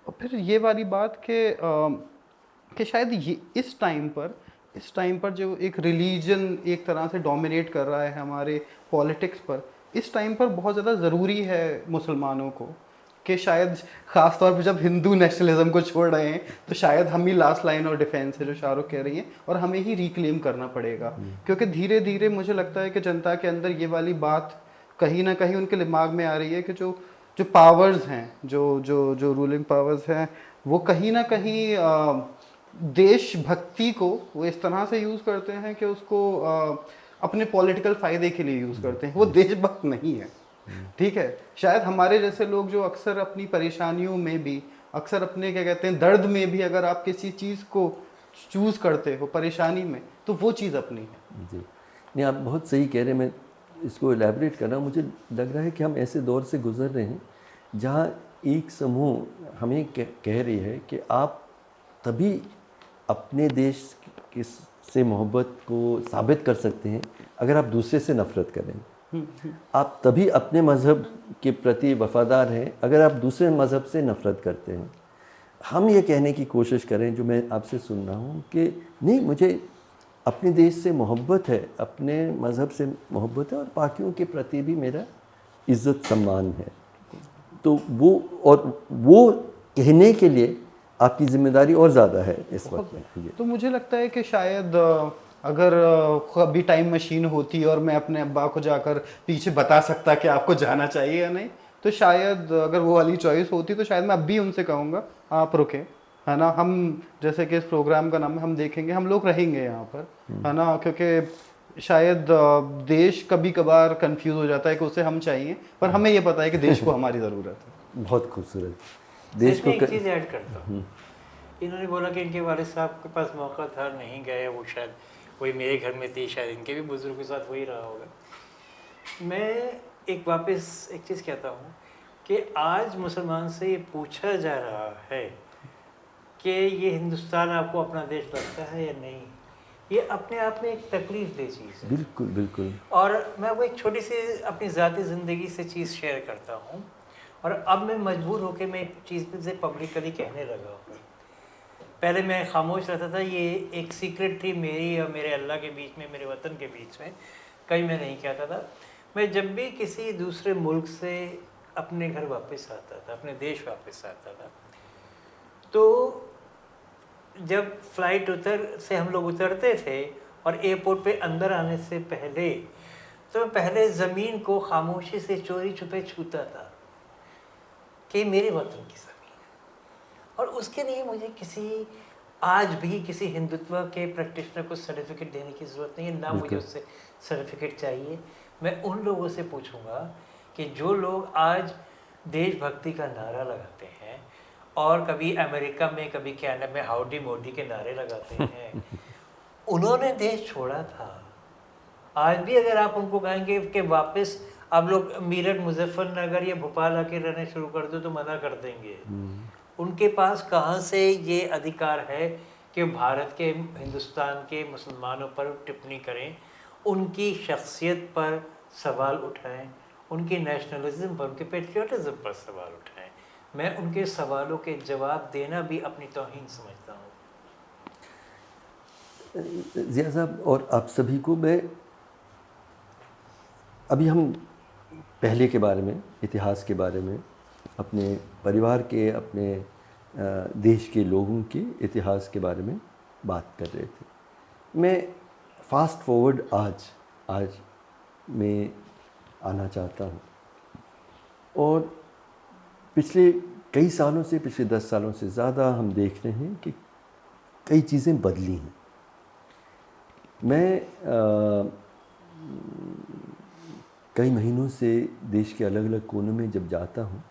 और फिर ये वाली बात कि शायद ये इस टाइम पर जो एक रिलीजन एक तरह से डोमिनेट कर रहा है हमारे पॉलिटिक्स पर, इस टाइम पर बहुत ज़्यादा ज़रूरी है मुसलमानों को कि शायद ख़ास तौर पे जब हिंदू नेशनलिज्म को छोड़ रहे हैं तो शायद हम ही लास्ट लाइन ऑफ डिफेंस है, जो शाहरुख कह रही हैं, और हमें ही रिक्लेम करना पड़ेगा। क्योंकि धीरे धीरे मुझे लगता है कि जनता के अंदर ये वाली बात कहीं ना कहीं उनके दिमाग में आ रही है कि जो जो पावर्स हैं, जो जो जो रूलिंग पावर्स हैं, वो कहीं ना कहीं देशभक्ति को वो इस तरह से यूज़ करते हैं कि उसको अपने पॉलिटिकल फ़ायदे के लिए यूज़ करते हैं। वो देशभक्त नहीं है, ठीक है। शायद हमारे जैसे लोग जो अक्सर अपनी परेशानियों में भी, अक्सर अपने क्या कहते हैं दर्द में भी, अगर आप किसी चीज़ को चूज़ करते हो परेशानी में, तो वो चीज़ अपनी है। जी नहीं, आप बहुत सही कह रहे हैं। मैं इसको एलैबोरेट कर रहा हूँ। मुझे लग रहा है कि हम ऐसे दौर से गुज़र रहे हैं जहाँ एक समूह हमें कह रही है कि आप तभी अपने देश से मोहब्बत को साबित कर सकते हैं अगर आप दूसरे से नफ़रत करें। आप तभी अपने मज़हब के प्रति वफ़ादार हैं अगर आप दूसरे मज़हब से नफ़रत करते हैं। हम ये कहने की कोशिश करें, जो मैं आपसे सुन रहा हूँ, कि नहीं, मुझे अपने देश से मोहब्बत है, अपने मज़हब से मोहब्बत है, और बाकियों के प्रति भी मेरा इज़्ज़त सम्मान है। तो वो कहने के लिए आपकी ज़िम्मेदारी और ज़्यादा है इस वक्त में। तो मुझे लगता है कि शायद अगर कभी टाइम मशीन होती और मैं अपने अब्बा को जाकर पीछे बता सकता कि आपको जाना चाहिए या नहीं, तो शायद अगर वो वाली चॉइस होती तो शायद मैं अब भी उनसे कहूँगा आप रुके, है ना। हम जैसे कि इस प्रोग्राम का नाम है, हम देखेंगे, हम लोग रहेंगे यहाँ पर, है ना। क्योंकि शायद देश कभी कभार कंफ्यूज हो जाता है कि उसे हम चाहिए, पर हमें ये पता है कि देश को हमारी ज़रूरत है। बहुत खूबसूरत। देश को एक चीज़ ऐड करता हूँ। इन्होंने बोला कि इनके वालिद साहब के पास मौका था, नहीं गए, वो शायद वही मेरे घर में थी, शायद इनके भी बुजुर्ग के साथ वही रहा होगा। मैं वापस एक चीज़ कहता हूँ कि आज मुसलमान से ये पूछा जा रहा है कि ये हिंदुस्तान आपको अपना देश लगता है या नहीं, ये अपने आप में एक तकलीफ दे चीज़ है। बिल्कुल बिल्कुल। और मैं वो एक छोटी सी अपनी ज़ाती ज़िंदगी से चीज़ शेयर करता हूँ, और अब मैं मजबूर होकर मैं एक चीज़ से पब्लिकली कहने लगा हूँ। पहले मैं खामोश रहता था, ये एक सीक्रेट थी मेरी और मेरे अल्लाह के बीच में, मेरे वतन के बीच में, कहीं मैं नहीं कहता था। मैं जब भी किसी दूसरे मुल्क से अपने घर वापस आता था, अपने देश वापस आता था, तो जब फ्लाइट से हम लोग उतरते थे और एयरपोर्ट पे अंदर आने से पहले, तो मैं पहले ज़मीन को खामोशी से चोरी छुपे छूता था कि मेरे वतन की ज़मीन है। और उसके लिए मुझे आज भी किसी हिंदुत्व के प्रैक्टिशनर को सर्टिफिकेट देने की ज़रूरत नहीं है, ना मुझे उससे सर्टिफिकेट चाहिए। मैं उन लोगों से पूछूंगा कि जो लोग आज देशभक्ति का नारा लगाते हैं और कभी अमेरिका में, कभी कनाडा में हाउडी मोदी के नारे लगाते हैं, उन्होंने देश छोड़ा था। आज भी अगर आप उनको कहेंगे कि वापस आप लोग मेरठ, मुजफ्फरनगर या भोपाल आके रहने शुरू कर दो, तो मना कर देंगे। उनके पास कहाँ से ये अधिकार है कि भारत के, हिंदुस्तान के मुसलमानों पर टिप्पणी करें, उनकी शख्सियत पर सवाल उठाएं, उनकी नेशनलिज्म पर, उनके पेट्रियाटिज्म पर सवाल उठाएं। मैं उनके सवालों के जवाब देना भी अपनी तौहीन समझता हूँ। ज़िया साहब और आप सभी को, मैं अभी हम पहले के बारे में, इतिहास के बारे में, अपने परिवार के, अपने देश के लोगों के इतिहास के बारे में बात कर रहे थे। मैं फास्ट फॉरवर्ड आज मैं आना चाहता हूँ, और पिछले कई सालों से, पिछले 10 सालों से ज़्यादा हम देख रहे हैं कि कई चीज़ें बदली हैं। मैं कई महीनों से देश के अलग अलग कोनों में जब जाता हूँ,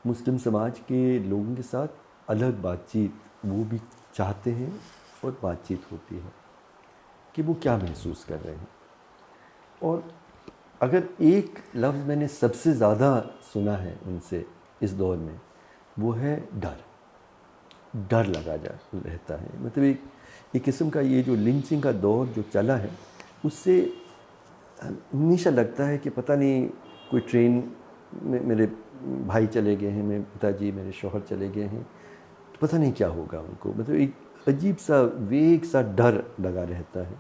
मुस्लिम समाज के लोगों के साथ अलग बातचीत वो भी चाहते हैं, और बातचीत होती है कि वो क्या महसूस कर रहे हैं। और अगर एक लफ्ज़ मैंने सबसे ज़्यादा सुना है उनसे इस दौर में, वो है डर। डर लगा जा रहता है, मतलब एक किस्म का ये जो लिंचिंग का दौर जो चला है, उससे हमेशा लगता है कि पता नहीं कोई ट्रेन में मेरे भाई चले गए हैं, मेरे पिताजी, मेरे शौहर चले गए हैं, तो पता नहीं क्या होगा उनको। मतलब एक अजीब सा वेग सा डर लगा रहता है,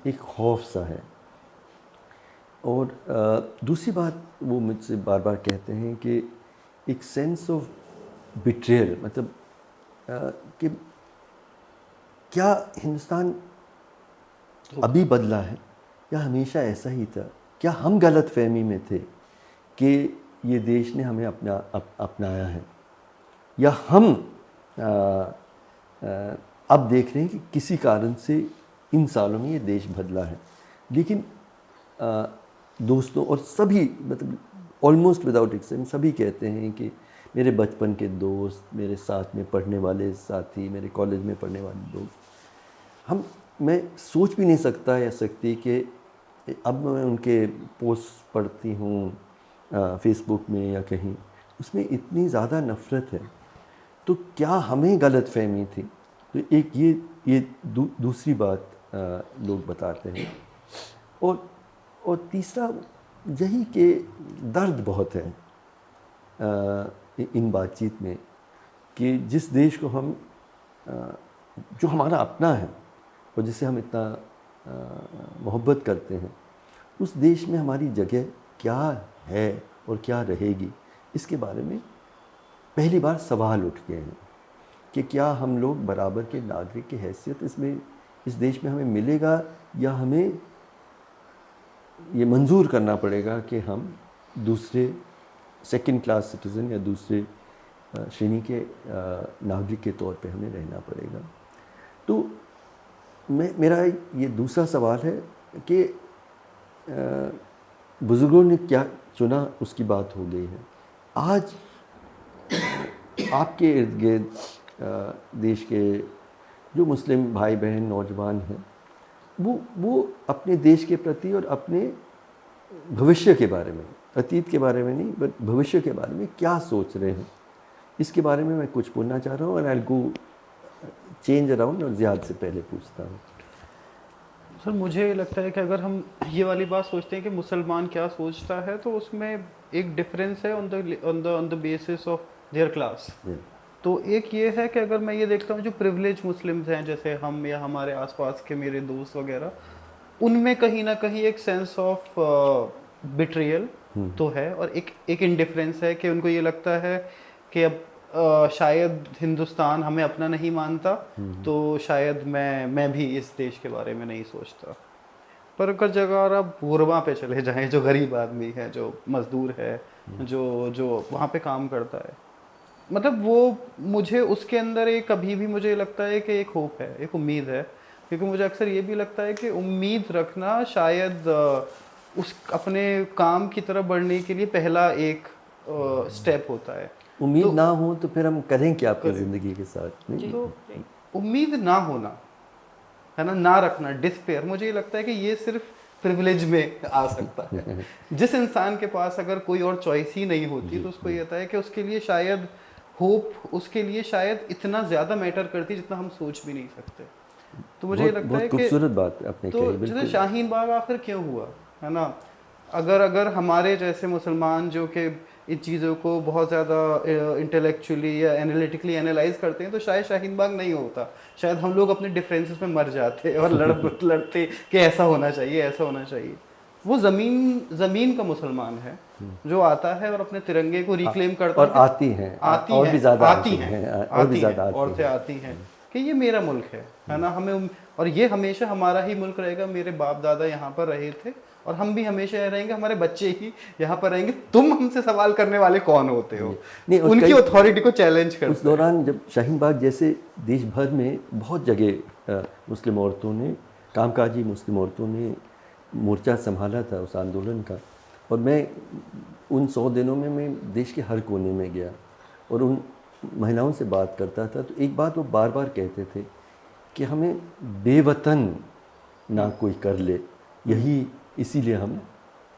एक खौफ सा है। और दूसरी बात वो मुझसे बार बार कहते हैं कि एक सेंस ऑफ बिट्रेयल, मतलब कि क्या हिंदुस्तान अभी बदला है या हमेशा ऐसा ही था? क्या हम गलत फहमी में थे कि ये देश ने हमें अपनाया है, या हम अब देख रहे हैं कि किसी कारण से इन सालों में ये देश बदला है। लेकिन दोस्तों और सभी, मतलब ऑलमोस्ट विदाउट एक्सेप्शन सभी कहते हैं कि मेरे बचपन के दोस्त, मेरे साथ में पढ़ने वाले साथी, मेरे कॉलेज में पढ़ने वाले लोग, मैं सोच भी नहीं सकता या सकती कि अब मैं उनके पोस्ट पढ़ती हूँ फेसबुक में या कहीं, उसमें इतनी ज़्यादा नफ़रत है। तो क्या हमें गलत फहमी थी? तो एक ये दूसरी बात लोग बताते हैं। और तीसरा यही कि दर्द बहुत है इन बातचीत में, कि जिस देश को हम जो हमारा अपना है और जिसे हम इतना मोहब्बत करते हैं, उस देश में हमारी जगह क्या है और क्या रहेगी, इसके बारे में पहली बार सवाल उठ गए हैं कि क्या हम लोग बराबर के नागरिक की हैसियत इस देश में हमें मिलेगा, या हमें ये मंजूर करना पड़ेगा कि हम दूसरे सेकंड क्लास सिटीज़न या दूसरे श्रेणी के नागरिक के तौर पे हमें रहना पड़ेगा। तो मेरा ये दूसरा सवाल है कि बुज़ुर्गों ने क्या चुना उसकी बात हो गई है। आज आपके इर्द गिर्द देश के जो मुस्लिम भाई बहन नौजवान हैं, वो अपने देश के प्रति और अपने भविष्य के बारे में, अतीत के बारे में नहीं बट भविष्य के बारे में क्या सोच रहे हैं, इसके बारे में मैं कुछ बोलना चाह रहा हूँ। और आई गो चेंज अराउंड और ज़ियाद से पहले पूछता हूँ। सर मुझे लगता है कि अगर हम ये वाली बात सोचते हैं कि मुसलमान क्या सोचता है, तो उसमें एक डिफरेंस है on the basis of their class. तो एक ये है कि अगर मैं ये देखता हूँ जो प्रिविलेज मुस्लिम्स हैं, जैसे हम या हमारे आसपास के मेरे दोस्त वगैरह, उनमें कहीं ना कहीं एक सेंस ऑफ बिट्रियल तो है, और एक इंडिफरेंस है कि उनको ये लगता है कि अब शायद हिंदुस्तान हमें अपना नहीं मानता, तो शायद मैं भी इस देश के बारे में नहीं सोचता। पर अगर जगह आप गुरबा पे चले जाएं, जो गरीब आदमी है, जो मजदूर है, जो वहाँ पे काम करता है, मतलब वो मुझे उसके अंदर एक अभी भी मुझे लगता है कि एक होप है, एक उम्मीद है। क्योंकि मुझे अक्सर ये भी लगता है कि उम्मीद रखना शायद उस अपने काम की तरफ बढ़ने के लिए पहला एक स्टेप होता है। उम्मीद ना हो तो फिर हम करें क्या अपनी ज़िंदगी के साथ? नहीं, तो उम्मीद ना होना है ना रखना, डिस्पेयर, मुझे ये लगता है कि ये सिर्फ प्रिविलेज में आ सकता है। जिस इंसान के पास अगर कोई और चॉइस ही नहीं होती, तो उसको ये होता है कि उसके लिए शायद होप, उसके लिए शायद इतना ज़्यादा मैटर करती जितना हम सोच भी नहीं सकते। तो मुझे ये लगता है कि खूबसूरत बात आपने तो कही। जैसे शाहीन बाग आखिर क्यों हुआ, है ना? अगर हमारे जैसे मुसलमान जो कि इन चीज़ों को बहुत ज़्यादा इंटेलेक्चुअली या एनालिटिकली एनालाइज करते हैं, तो शायद शाहीन बाग नहीं होता। शायद हम लोग अपने डिफरेंसेस में मर जाते और लड़ते कि ऐसा होना चाहिए, ऐसा होना चाहिए। वो ज़मीन का मुसलमान है जो आता है और अपने तिरंगे को रिक्लेम करता और है, आती हैं और भी ज़्यादा आती हैं औरतें आती हैं कि ये मेरा मुल्क है ना, हमें, और ये हमेशा हमारा ही मुल्क रहेगा। मेरे बाप दादा यहाँ पर रहे थे और हम भी हमेशा रहेंगे, हमारे बच्चे ही यहाँ पर रहेंगे। तुम हमसे सवाल करने वाले कौन होते हो? नहीं, उनकी अथॉरिटी को चैलेंज करते। उस दौरान जब शाहीन बाग जैसे देश भर में बहुत जगह मुस्लिम औरतों ने, कामकाजी मुस्लिम औरतों ने मोर्चा संभाला था उस आंदोलन का, और मैं उन 100 दिनों में मैं देश के हर कोने में गया और उन महिलाओं से बात करता था। तो एक बात वो बार बार कहते थे कि हमें बेवतन ना कोई कर ले, यही इसीलिए हम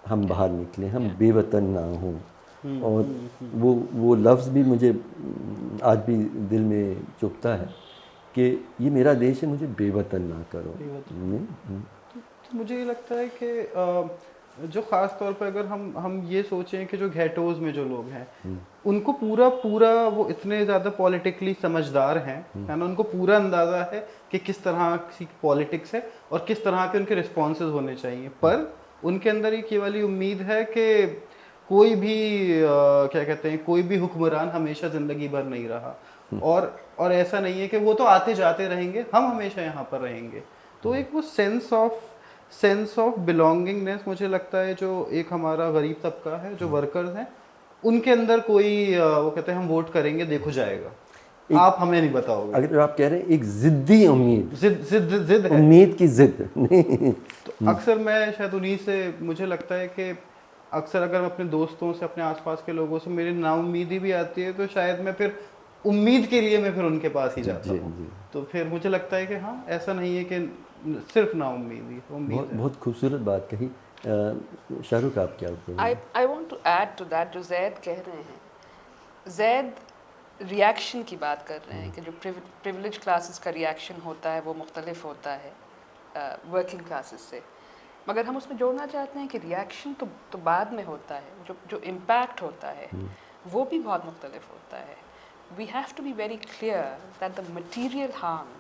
हम बाहर निकले, हम बेवतन ना हों। और वो लफ्ज़ भी मुझे आज भी दिल में चुभता है कि ये मेरा देश है, मुझे बेवतन ना करो। तो मुझे ये लगता है कि जो ख़ास तौर पे अगर हम ये सोचें कि जो घेटोज़ में जो लोग हैं उनको पूरा पूरा वो इतने ज़्यादा पॉलिटिकली समझदार हैं, है ना, उनको पूरा अंदाज़ा है कि किस तरह की पॉलिटिक्स है और किस तरह के उनके रिस्पॉन्सेज होने चाहिए, पर उनके अंदर एक ये वाली उम्मीद है कि कोई भी क्या कहते हैं, कोई भी हुक्मरान हमेशा ज़िंदगी भर नहीं रहा, और ऐसा नहीं है कि वो तो आते जाते रहेंगे, हम हमेशा यहाँ पर रहेंगे। तो एक वो सेंस ऑफ बिलोंगिंगनेस मुझे लगता है जो एक हमारा गरीब तबका है, जो वर्कर्स हैं, उनके अंदर कोई वो कहते हैं हम वोट करेंगे देखो जाएगा, आप हमें नहीं बताओगे। अगर आप कह रहे हैं एक ज़िद्दी उम्मीद, जिद है, उम्मीद की ज़िद नहीं। तो अक्सर मैं शायद उन्हीं से, मुझे लगता है कि अक्सर अगर मैं अपने दोस्तों से, अपने आसपास के लोगों से मेरी नाउम्मीदी भी आती है तो शायद मैं फिर उम्मीद के लिए मैं फिर उनके पास ही जाता हूँ। तो फिर मुझे लगता है कि हाँ, ऐसा नहीं है कि सिर्फ नाउम्मीदी, उम्मीद है। बहुत खूबसूरत बात कही। शाहरुख, आप क्या बोलेंगे? I want to add to that जो जैद कह रहे हैं, जैद रिएक्शन की बात कर रहे हैं कि जो प्रिविलेज क्लासेस का रिएक्शन होता है वो मुख्तलिफ होता है वर्किंग क्लासेस से, मगर हम उसमें जोड़ना चाहते हैं कि रिएक्शन तो बाद में होता है, जो इम्पैक्ट होता है वो भी बहुत मुख्तलिफ होता है। We have to be very clear that the material harm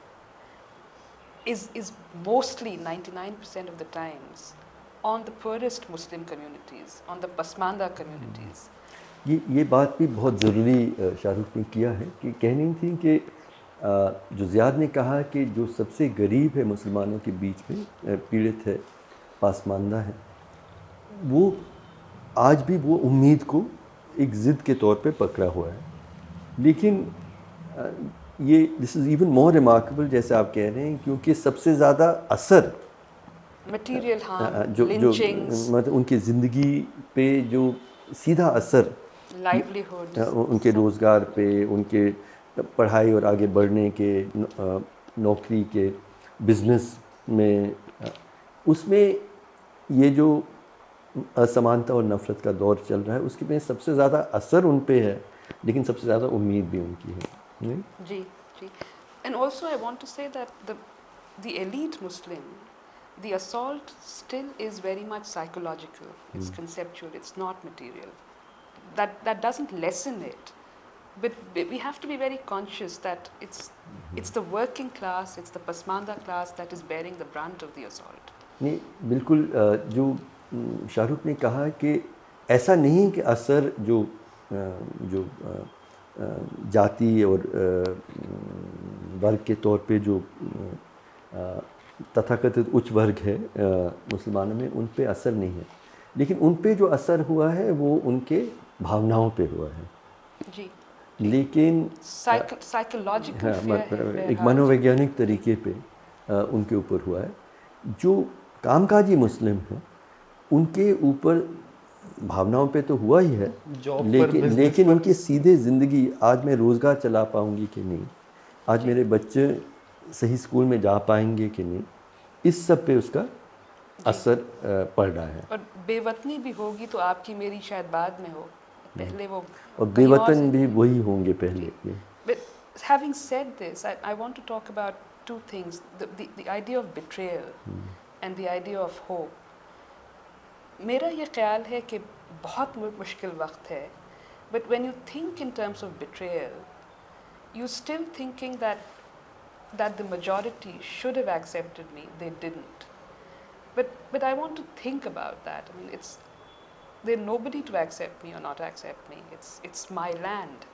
is mostly 99% of the times on the poorest Muslim communities, on the Pasmanda communities. ये बात भी बहुत ज़रूरी शाहरुख ने किया है कि कहनी थी कि जो ज़ियाद ने कहा कि जो सबसे गरीब है मुसलमानों के बीच में, पीड़ित है, पासमानदा है, वो आज भी वो उम्मीद को एक ज़िद के तौर पे पकड़ा हुआ है। लेकिन ये this is even more remarkable, जैसे आप कह रहे हैं, क्योंकि सबसे ज़्यादा असर मटीरियल हार्म, जो लिंचिंग्स, मतलब उनकी ज़िंदगी पे जो सीधा असर, लाइवलीहुड, उनके रोज़गार पे, उनके पढ़ाई और आगे बढ़ने के, नौकरी के, बिज़नेस में, उसमें ये जो असमानता और नफ़रत का दौर चल रहा है उसके में सबसे ज़्यादा असर उन पे है, लेकिन सबसे ज़्यादा उम्मीद भी उनकी है। जी जी। And also I want to say that the elite Muslim, the assault still is very much psychological, it's conceptual, it's not material. That doesn't lessen it, but we have to be very conscious that it's the working class, it's the Pasmanda class that is bearing the brunt of the assault. नहीं, बिल्कुल जो शाहरुख ने कहा कि ऐसा नहीं कि असर जो जाति और वर्ग के तौर पे जो तथाकथित उच्च वर्ग है मुसलमानों में, उन पे असर नहीं है, लेकिन उन पे जो असर हुआ है वो उनके भावनाओं पे हुआ है। जी। लेकिन साइकोलॉजिकल एक मनोवैज्ञानिक तरीके पे उनके ऊपर हुआ है। जो कामकाजी मुस्लिम हैं उनके ऊपर भावनाओं पे तो हुआ ही है, लेकिन उनकी सीधे ज़िंदगी, आज मैं रोज़गार चला पाऊँगी कि नहीं, आज मेरे बच्चे सही स्कूल में जा पाएंगे कि नहीं, इस सब पे उसका असर पड़ रहा है। और बेवतनी भी होगी तो आपकी मेरी शायद बाद में हो, पहले वो, और बेवतन भी वही होंगे पहले। But having said this, I want to talk about two things, the idea of betrayal and the idea of hope. मेरा ये ख्याल है कि बहुत मुश्किल वक्त है, but when you think in terms of betrayal, you're still thinking that the majority should have accepted me, they didn't. But I want to think about that. I mean, there's nobody to accept me or not accept me. It's my land.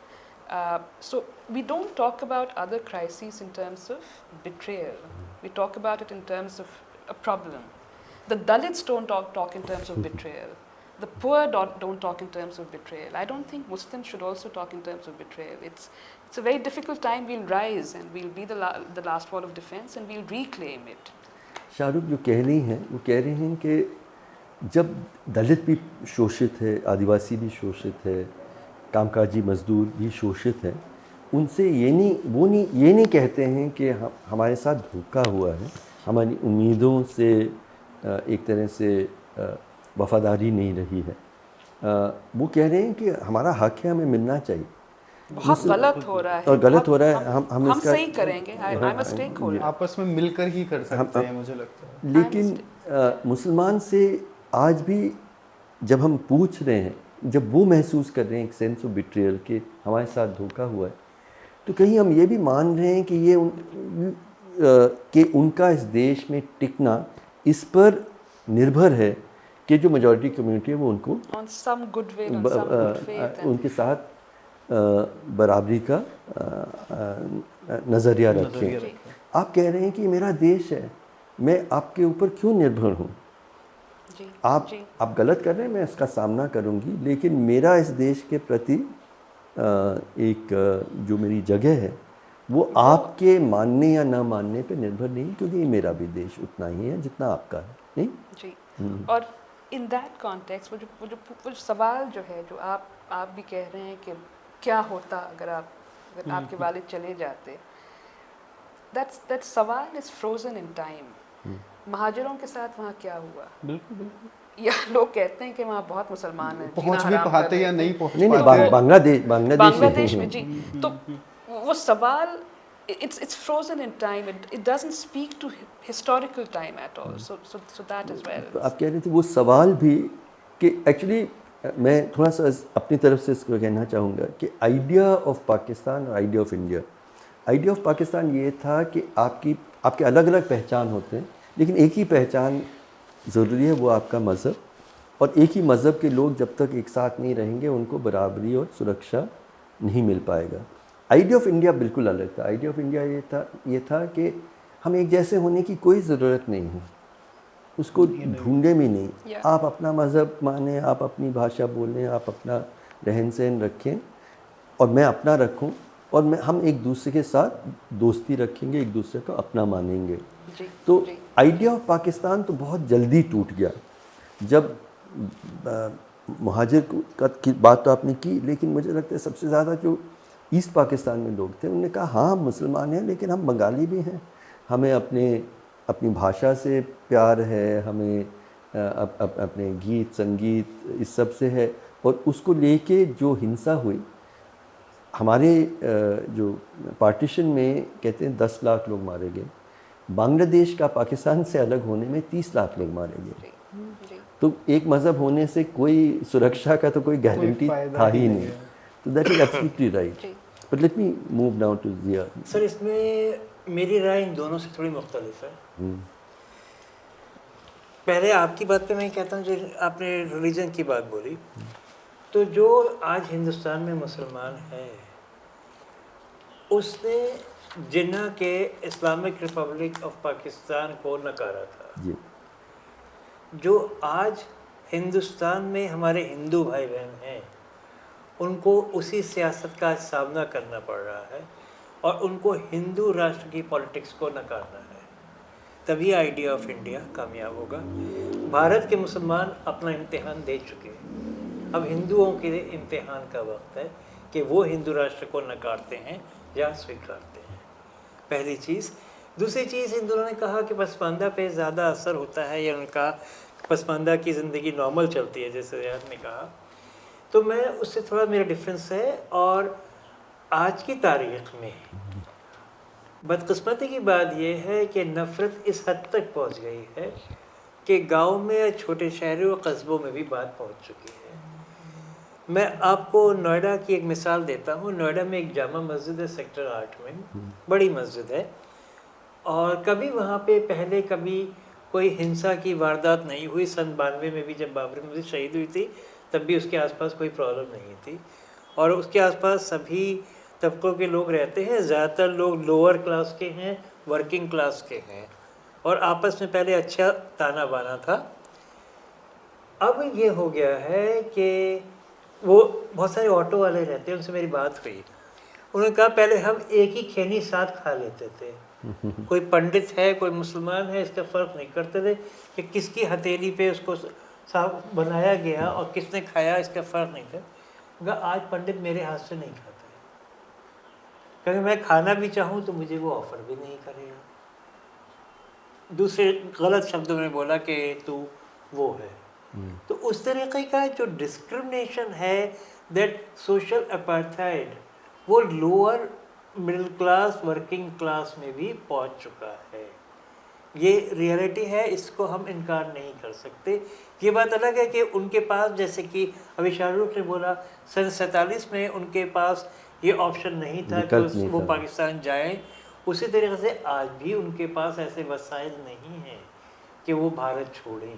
So we don't talk about other crises in terms of betrayal. We talk about it in terms of a problem. The Dalits don't talk in terms of betrayal. The poor don't talk in terms of betrayal. I don't think Muslims should also talk in terms of betrayal. It's a very difficult time. We'll rise and we'll be the last wall of defense and we'll reclaim it. Shahrukh जो कह रही हैं वो कह रहे हैं कि जब दलित भी शोषित है, आदिवासी भी शोषित है, कामकाजी मजदूर भी शोषित है, उनसे ये नहीं कहते हैं कि हमारे साथ धोखा हुआ है, हमारी उम्मीदों से एक तरह से वफादारी नहीं रही है। वो कह रहे हैं कि हमारा हक है, हमें मिलना चाहिए। बहुत गलत हो रहा है और गलत बहुत- हो रहा है, हम हम इसका सही करेंगे। I am a stakeholder. आपस में मिलकर ही कर सकते हैं, मुझे लगता है। लेकिन मुसलमान से आज भी जब हम पूछ रहे हैं, जब वो महसूस कर रहे हैं एक सेंस ऑफ बिट्रियल कि हमारे साथ धोखा हुआ है, तो कहीं हम ये भी मान रहे हैं कि कि उनका इस देश में टिकना इस पर निर्भर है कि जो मेजॉरिटी कम्युनिटी है वो उनको on some goodwill, on some good faith, and उनके साथ बराबरी का नज़रिया रखें। जी, आप कह रहे हैं कि मेरा देश है, मैं आपके ऊपर क्यों निर्भर हूँ? जी, जी, आप गलत कर रहे हैं, मैं इसका सामना करूंगी, लेकिन मेरा इस देश के प्रति एक जो मेरी जगह है वो आपके मानने या ना मानने पे निर्भर नहीं, क्योंकि ये मेरा भी देश उतना ही है जितना आपका है, नहीं? जी। और इन दैट कॉन्टेक्स्ट वो जो सवाल जो है, जो आप भी कह रहे हैं कि क्या होता अगर आपके वालिद चले जाते, दैट सवाल इज फ्रोजन इन टाइम। महाजिरों के साथ वहाँ क्या हुआ? बिल्कुल बिल्कुल। या लोग कहते हैं कि वहाँ बहुत मुसलमान हैं, पहुंच जीना भी हराम कर पाते रहे या थे। नहीं पहुंच नहीं नहीं, पाते। बांग्लादेश में जी, तो वो सवाल it's frozen in time. It doesn't speak to historical time at all. So that as well. तो आप कह रहे थे वो सवाल भी कि एक्चुअली मैं थोड़ा सा अपनी तरफ से इसको कहना चाहूँगा कि आइडिया ऑफ पाकिस्तान और idea of India, idea of Pakistan ये था कि आपके अलग अलग पहचान होते हैं, लेकिन एक ही पहचान ज़रूरी है, वो आपका मज़हब, और एक ही मज़हब के लोग जब तक एक साथ नहीं रहेंगे उनको बराबरी और सुरक्षा नहीं मिल पाएगा। आइडिया ऑफ इंडिया बिल्कुल अलग था। आइडिया ऑफ इंडिया ये था कि हम एक जैसे होने की कोई ज़रूरत नहीं है, उसको ढूंढे भी नहीं। Yeah. आप अपना मज़हब माने, आप अपनी भाषा बोलें, आप अपना रहन सहन रखें और मैं अपना रखूं, और हम एक दूसरे के साथ दोस्ती रखेंगे, एक दूसरे को अपना मानेंगे। जी, तो जी। आइडिया ऑफ पाकिस्तान तो बहुत जल्दी टूट गया जब मुहाजिर की बात तो आपने की, लेकिन मुझे लगता है सबसे ज़्यादा जो ईस्ट पाकिस्तान में लोग थे उन्होंने कहा हाँ हम मुसलमान हैं, लेकिन हम बंगाली भी हैं, हमें अपनी भाषा से प्यार है, हमें अपने गीत संगीत इस सब से है। और उसको लेके जो हिंसा हुई, हमारे जो पार्टीशन में कहते हैं 10 लाख लोग मारे गए, बांग्लादेश का पाकिस्तान से अलग होने में 30 लाख लोग मारे गए। जी। तो एक मज़हब होने से कोई सुरक्षा का तो कोई गारंटी फायदा था ही ही नहीं नहीं। है। तो दैट इज एब्सोल्युटली राइट। जी। But let me move now to Zia. Sir, इसमें मेरी राय इन दोनों से थोड़ी मुख्तलिफ है। पहले आपकी बात पे मैं कहता हूँ, जो आपने रिलीजन की बात बोली, तो जो आज हिंदुस्तान में मुसलमान है उसने जिन्ना के इस्लामिक रिपब्लिक ऑफ पाकिस्तान को नकारा था। जी। जो आज हिंदुस्तान में हमारे हिंदू भाई बहन हैं उनको उसी सियासत का सामना करना पड़ रहा है और उनको हिंदू राष्ट्र की पॉलिटिक्स को नकारना है, तभी आइडिया ऑफ इंडिया कामयाब होगा। भारत के मुसलमान अपना इम्तिहान दे चुके हैं, अब हिंदुओं के लिए इम्तिहान का वक्त है कि वो हिंदू राष्ट्र को नकारते हैं या स्वीकारते हैं, पहली चीज़। दूसरी चीज़, हिंदुओं ने कहा कि पसमानदा पे ज़्यादा असर होता है या उनका पसमानदा की ज़िंदगी नॉर्मल चलती है, जैसे रियाद ने कहा, तो मैं उससे थोड़ा मेरा डिफरेंस है। और आज की तारीख में बदकिस्मती की बात यह है कि नफ़रत इस हद तक पहुंच गई है कि गांव में, छोटे शहरों और कस्बों में भी बात पहुंच चुकी है। मैं आपको नोएडा की एक मिसाल देता हूं। नोएडा में एक जामा मस्जिद है सेक्टर 8 में, बड़ी मस्जिद है, और कभी वहाँ पे पहले कभी कोई हिंसा की वारदात नहीं हुई। सन 92 में भी जब बाबरी मस्जिद शहीद हुई थी तब भी उसके आसपास कोई प्रॉब्लम नहीं थी, और उसके आसपास सभी तबकों के लोग रहते हैं। ज़्यादातर लोग लोअर क्लास के हैं, वर्किंग क्लास के हैं, और आपस में पहले अच्छा ताना बाना था। अब ये हो गया है कि वो बहुत सारे ऑटो वाले रहते हैं, उनसे मेरी बात हुई, उन्होंने कहा पहले हम एक ही खैनी साथ खा लेते थे, कोई पंडित है कोई मुसलमान है इसका फ़र्क नहीं करते थे कि किसकी हथेली पे उसको साफ बनाया गया और किसने खाया, इसका फ़र्क नहीं था। उनका आज पंडित मेरे हाथ से नहीं खाता है, क्योंकि मैं खाना भी चाहूँ तो मुझे वो ऑफ़र भी नहीं करेगा। दूसरे गलत शब्दों में बोला कि तू वो है, तो उस तरीके का जो डिस्क्रिमिनेशन है, दैट सोशल अपार्थाइड, वो lower middle class working class में भी पहुंच चुका है। ये रियलिटी है, इसको हम इनकार नहीं कर सकते। ये बात अलग है कि उनके पास, जैसे कि अभी शाहरुख ने बोला, सन 47 में उनके पास ये ऑप्शन नहीं था कि विकल्प नहीं वो था। पाकिस्तान जाएं। उसी तरीके से आज भी उनके पास ऐसे वसाइल नहीं हैं कि वो भारत छोड़ें।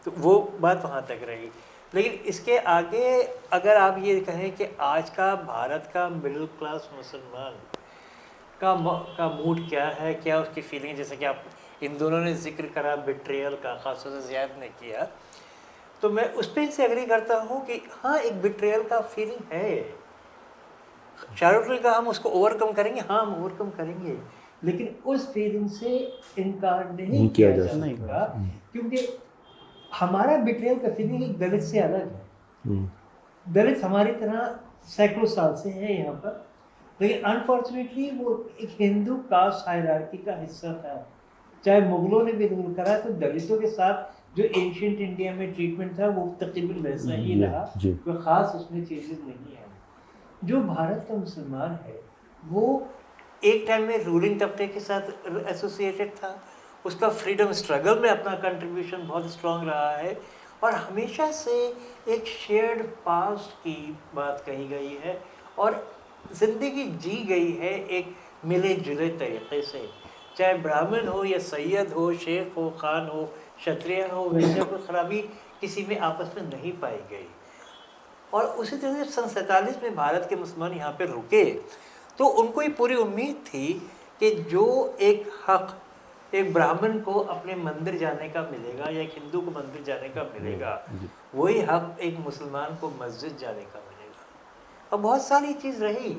तो वो बात वहाँ तक रही। लेकिन इसके आगे अगर आप ये कहें कि आज का भारत का मिडिल क्लास मुसलमान का मूड क्या है, क्या उसकी फीलिंग, जैसे कि आप इन दोनों ने जिक्र करा बिट्रेयल का, ख़ासतौर से ज़ियाद ने किया, तो मैं उस पर से एग्री करता हूँ कि हाँ, एक बिट्रेयल का फीलिंग है। शाहरुख ने कहा हम उसको ओवरकम करेंगे, हाँ हम ओवरकम करेंगे, लेकिन उस फीलिंग से इनकार नहीं किया जा सकता, क्योंकि हमारा बिट्रेयल का फीलिंग एक दलित से अलग है। दलित हमारी तरह सैकड़ों साल से है यहाँ पर, लेकिन अनफॉर्चुनेटली वो एक हिंदू कास्ट हायरार्की का हिस्सा था। चाहे मुगलों ने भी रूल करा, तो दलितों के साथ जो एंशियंट इंडिया में ट्रीटमेंट था वो तकरीबन वैसा ही रहा, कोई ख़ास उसमें चेंजेस नहीं है। जो भारत का मुसलमान है वो एक टाइम में रूलिंग तबके के साथ एसोसिएटेड था, उसका फ्रीडम स्ट्रगल में अपना कंट्रीब्यूशन बहुत स्ट्रॉन्ग रहा है, और हमेशा से एक शेयर्ड पास्ट की बात कही गई है और ज़िंदगी जी गई है एक मिले जुले तरीक़े से। चाहे ब्राह्मण हो या सैयद हो, शेख हो, खान हो, क्षत्रिय हो, वैसे कोई खराबी किसी में आपस में नहीं पाई गई। और उसी तरह से सन 47 में भारत के मुसलमान यहाँ पे रुके, तो उनको ये पूरी उम्मीद थी कि जो एक हक़ एक ब्राह्मण को अपने मंदिर जाने का मिलेगा या एक हिंदू को मंदिर जाने का मिलेगा, वही हक़ एक मुसलमान को मस्जिद जाने का मिलेगा। और बहुत सारी चीज़ रही,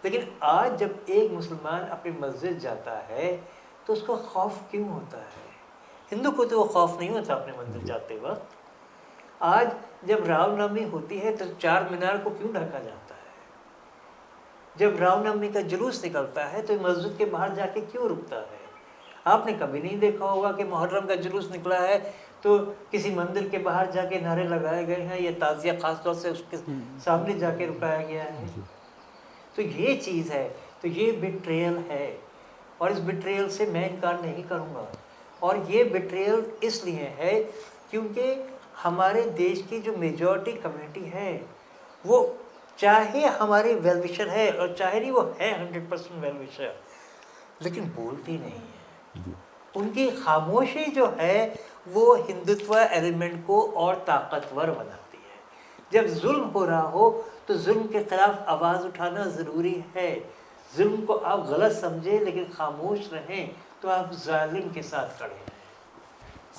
लेकिन आज जब एक मुसलमान अपनी मस्जिद जाता है तो उसको खौफ क्यों होता है? हिंदू को तो वो खौफ नहीं होता अपने मंदिर जाते वक्त। आज जब रामनवमी होती है तो 4 मीनार को क्यों ढका जाता है? जब रामनवमी का जुलूस निकलता है तो मस्जिद के बाहर जाके क्यों रुकता है? आपने कभी नहीं देखा होगा कि मुहर्रम का जुलूस निकला है तो किसी मंदिर के बाहर जाके नारे लगाए गए हैं या ताज़िया ख़ास तौर से उसके सामने जाके रुकाया गया है। तो ये चीज़ है, तो ये बिट्रेयल है, और इस बिट्रेयल से मैं इनकार नहीं करूँगा। और ये बिट्रेयल इसलिए है क्योंकि हमारे देश की जो मेजॉरिटी कम्युनिटी है वो चाहे हमारी वेल विशर है और चाहे नहीं वो है 100% वेल विशर, लेकिन बोलती नहीं है। उनकी खामोशी जो है वो हिंदुत्व एलिमेंट को और ताकतवर बनाती है। जब जुल्म हो रहा हो तो जुल्म के ख़िलाफ़ आवाज़ उठाना ज़रूरी है। जुल्म को आप गलत समझें लेकिन खामोश रहें तो आप जालिम के साथ खड़े हैं।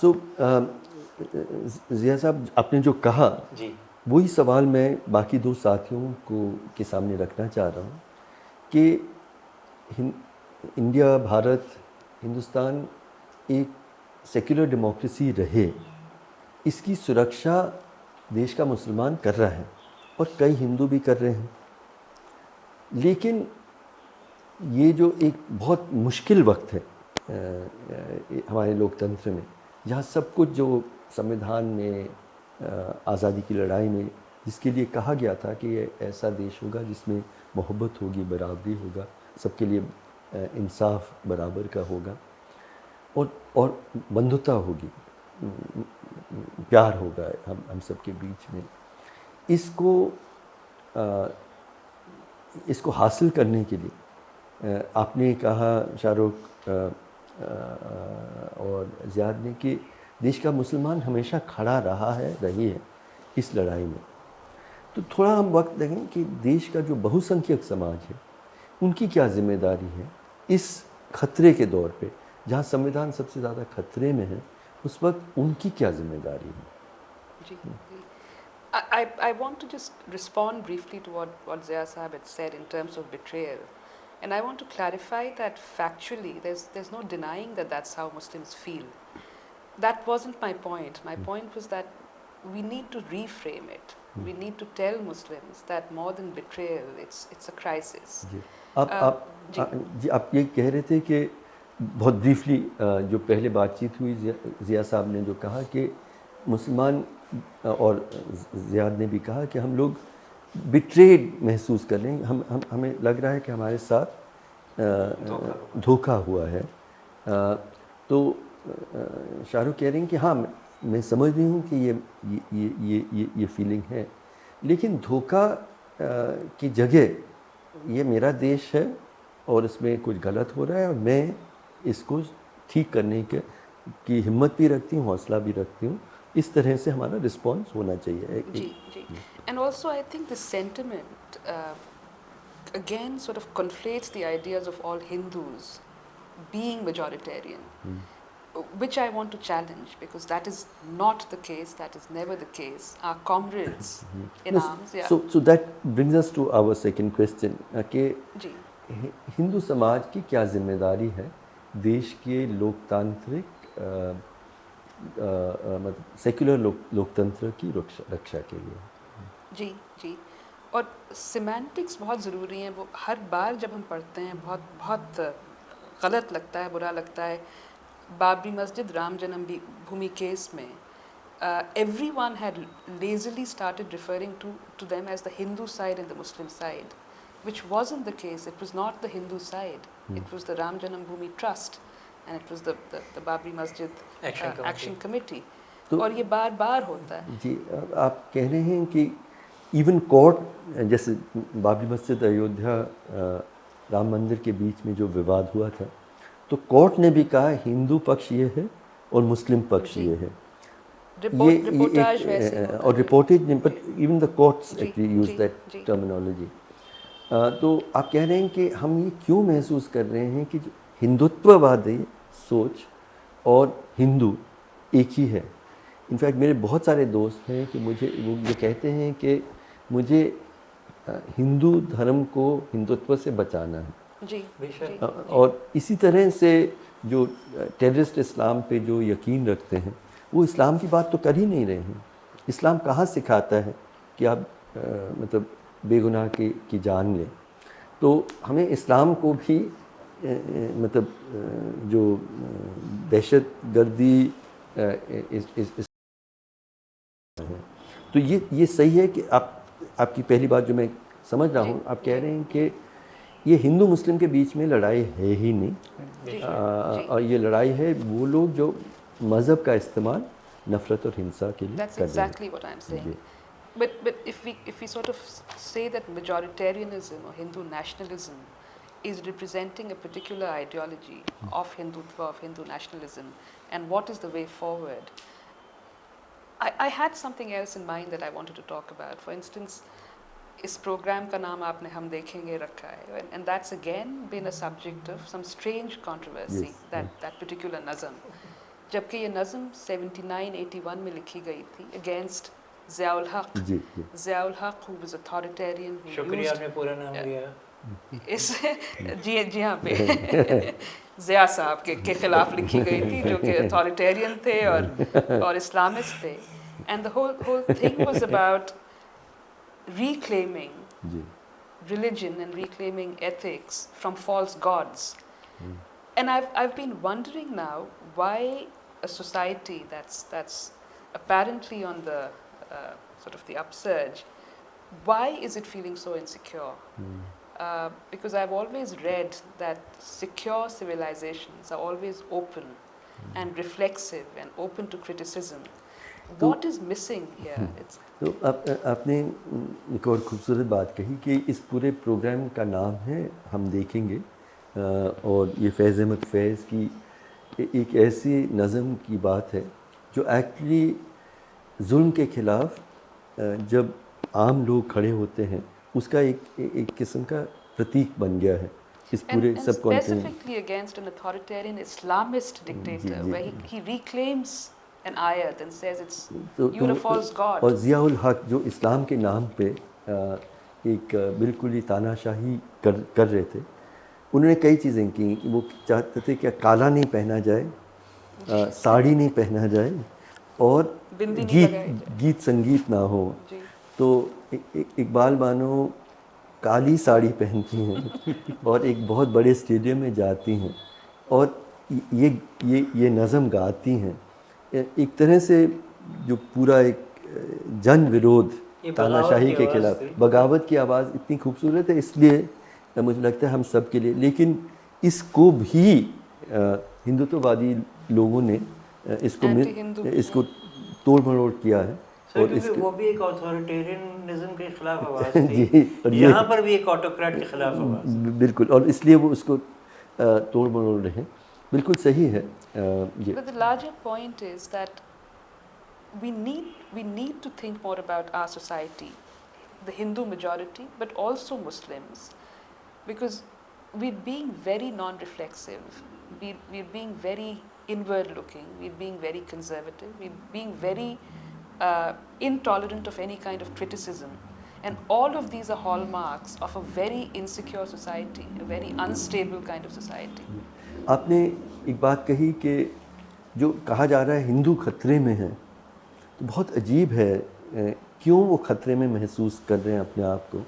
सो ज़िया साहब, आपने जो कहा जी, वही सवाल मैं बाकी दो साथियों को के सामने रखना चाह रहा हूँ कि इंडिया, भारत, हिंदुस्तान एक सेक्युलर डेमोक्रेसी रहे, इसकी सुरक्षा देश का मुसलमान कर रहा है और कई हिंदू भी कर रहे हैं। लेकिन ये जो एक बहुत मुश्किल वक्त है हमारे लोकतंत्र में, जहाँ सब कुछ जो संविधान में आज़ादी की लड़ाई में जिसके लिए कहा गया था कि ये ऐसा देश होगा जिसमें मोहब्बत होगी, बराबरी होगा, सबके लिए इंसाफ बराबर का होगा और बंधुता होगी, प्यार होगा हम सब के बीच में, इसको हासिल करने के लिए आपने कहा, शाहरुख और ज़ियाद ने, कि देश का मुसलमान हमेशा खड़ा रहा है, रही है इस लड़ाई में। तो थोड़ा हम वक्त देंगे कि देश का जो बहुसंख्यक समाज है उनकी क्या ज़िम्मेदारी है इस खतरे के दौर पे, जहाँ संविधान सबसे ज़्यादा खतरे में है, उस वक्त उनकी क्या जिम्मेदारी है? जी, I want to just respond briefly to what Zia Sahab had said in terms of betrayal, and I want to clarify that factually there's no denying that that's how Muslims feel. That wasn't my point. My point was that we need to reframe it. We need to tell Muslims that more than betrayal, it's a crisis. जी, आप ये कह रहे थे कि बहुत briefly जो पहले बातचीत हुई, ज़िया साहब ने जो कहा कि मुसलमान और ज़ियाद ने भी कहा कि हम लोग बिट्रेड महसूस कर रहे हैं, हमें लग रहा है कि हमारे साथ धोखा हुआ है। तो शाहरुख कह रहे हैं कि हाँ, मैं समझ रही हूँ कि ये फीलिंग है, लेकिन धोखा की जगह ये मेरा देश है और इसमें कुछ गलत हो रहा है और मैं इसको ठीक करने की हिम्मत भी रखती हूँ, हौसला भी रखती हूँ। इस तरह से हमारा रिस्पॉन्स होना चाहिए। जी जी। And also I think this sentiment again sort of conflates the ideas of all Hindus being majoritarian, which I want to challenge, because that is not the case, that is never the case. Our comrades in arms, yeah. So that brings us to our second question, कि जी हिंदू समाज की क्या जिम्मेदारी है देश के लोकतांत्रिक मतलब सेक्युलर लोकतंत्र की रक्षा के लिए। जी जी। और सिमेंटिक्स बहुत ज़रूरी हैं। वो हर बार जब हम पढ़ते हैं बहुत गलत लगता है, बुरा लगता है। बाबरी मस्जिद राम जन्म भूमि केस में everyone had lazily started referring to them as the Hindu side and the Muslim side, which wasn't the case. It was not the Hindu side. It was the Ram Janam Bhoomi Trust and it was the Babri Masjid Action Committee. और ये बार बार होता है। जी, आप कह रहे हैं कि even court, जैसे बाबरी मस्जिद अयोध्या राम मंदिर के बीच में जो विवाद हुआ था, तो कोर्ट ने भी कहा हिंदू पक्ष ये है और मुस्लिम पक्ष ये है। रिपोर्टाज वैसे और reportage, but even the courts actually use that terminology. तो आप कह रहे हैं कि हम ये क्यों महसूस कर रहे हैं कि हिंदुत्ववादी सोच और हिंदू एक ही है। इनफैक्ट मेरे बहुत सारे दोस्त हैं कि मुझे वो ये कहते हैं कि मुझे हिंदू धर्म को हिंदुत्व से बचाना है। जी और इसी तरह से जो टेररिस्ट इस्लाम पे जो यकीन रखते हैं वो इस्लाम की बात तो कर ही नहीं रहे हैं। इस्लाम कहाँ सिखाता है कि आप मतलब बेगुनाह की जान लें। तो हमें इस्लाम को भी मतलब जो दहशत गर्दी तो ये सही है कि आपकी पहली बात जो मैं समझ रहा हूँ, आप कह रहे हैं कि ये हिंदू मुस्लिम के बीच में लड़ाई है ही नहीं। और ये लड़ाई है वो लोग जो मज़हब का इस्तेमाल नफ़रत और हिंसा के लिए कर रहे हैं। That's exactly what I'm saying. But if we sort of say that majoritarianism or Hindu nationalism is representing a particular ideology of Hindutva, of Hindu nationalism, and what is the way forward? I had something else in mind that I wanted to talk about. For instance, इस program का नाम आपने हम देखेंगे रखा है, and that's again been a subject of some strange controversy. That particular nazm, जबकि ये नज़म 79-81 में लिखी गई थी against ज़ियाउल हक। ज़ियाउल हक who was authoritarian, who शुक्रिया, आपने पूरा नाम लिया। इस जी हाँ पे ज़िया साहब के खिलाफ लिखी गई थी, जो कि अथॉरिटेरियन थे और इस्लामिस्ट थे। And the whole thing was about reclaiming religion and reclaiming ethics from false gods. And I've been wondering now why a society that's apparently on the sort of the upsurge, why is it feeling so insecure? Because I've always read that secure civilizations are always open and reflexive and open to criticism. What is missing here? तो आपने एक और खूबसूरत बात कही कि इस पूरे प्रोग्राम का नाम है हम देखेंगे, और ये फैज़ अहमद फैज़ की एक ऐसी नज़म की बात है जो एक्चुअली जुल्म के ख़िलाफ़ जब आम लोग खड़े होते हैं उसका एक किस्म का प्रतीक बन गया है इस पूरे सब continent. Specifically against an authoritarian Islamist dictator, where he reclaims an ayat and says it's you're a false god. और ज़ियाउल हक जो इस्लाम के नाम पे एक बिल्कुल ही तानाशाही कर रहे थे, उन्होंने कई चीज़ें की। वो चाहते थे कि काला नहीं पहना जाए, साड़ी नहीं पहना जाए और गीत संगीत ना हो। तो इकबाल बानो काली साड़ी पहनती हैं और एक बहुत बड़े स्टेडियम में जाती हैं और ये नज़म गाती हैं। एक तरह से जो पूरा एक जन विरोध ये तानाशाही बगावत के की खिलाफ, आवाज़ थी। बगावत की आवाज़ इतनी खूबसूरत है, इसलिए मुझे लगता है हम सब के लिए। लेकिन इसको भी हिंदुत्ववादी लोगों ने Anti-Hindu, इसको तोड़ मरोड़ किया है। सर और क्योंकि इसके वो भी एक ऑथोरिटेरियनिज्म के खिलाफ आवाज़ जी, थी, और ये यहाँ पर भी एक ऑटोक्रेट के खिलाफ आवाज़ है। बिल्कुल, और इसलिए वो उसको तोड़ मरोड़ रहे हैं। बिल्कुल सही है ये। but the larger point is that we need to think more about our society, the Hindu majority, but also Muslims, because we're being very non-reflexive, we're being very inward-looking, we're being very conservative, we're being very intolerant of any kind of criticism, and all of these are hallmarks of a very insecure society, a very unstable kind of society. आपने एक बात कही कि जो कहा जा रहा है हिंदू खतरे में है, तो बहुत अजीब है। क्यों वो खतरे में महसूस कर रहे हैं अपने आप को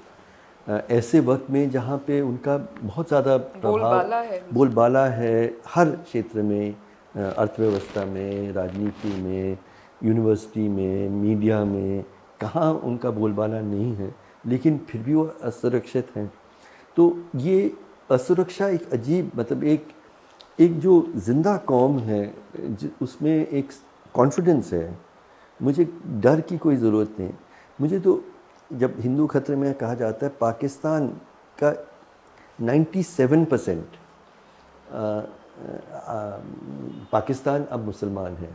ऐसे वक्त में जहाँ पे उनका बहुत ज़्यादा बोलबाला है हर क्षेत्र में, अर्थव्यवस्था में, राजनीति में, यूनिवर्सिटी में, मीडिया में, कहाँ उनका बोलबाला नहीं है, लेकिन फिर भी वो असुरक्षित हैं। तो ये असुरक्षा एक अजीब, मतलब एक जो ज़िंदा कौम है उसमें एक कॉन्फिडेंस है। मुझे डर की कोई ज़रूरत नहीं। मुझे तो जब हिंदू खतरे में कहा जाता है, पाकिस्तान का 97% पाकिस्तान अब मुसलमान है,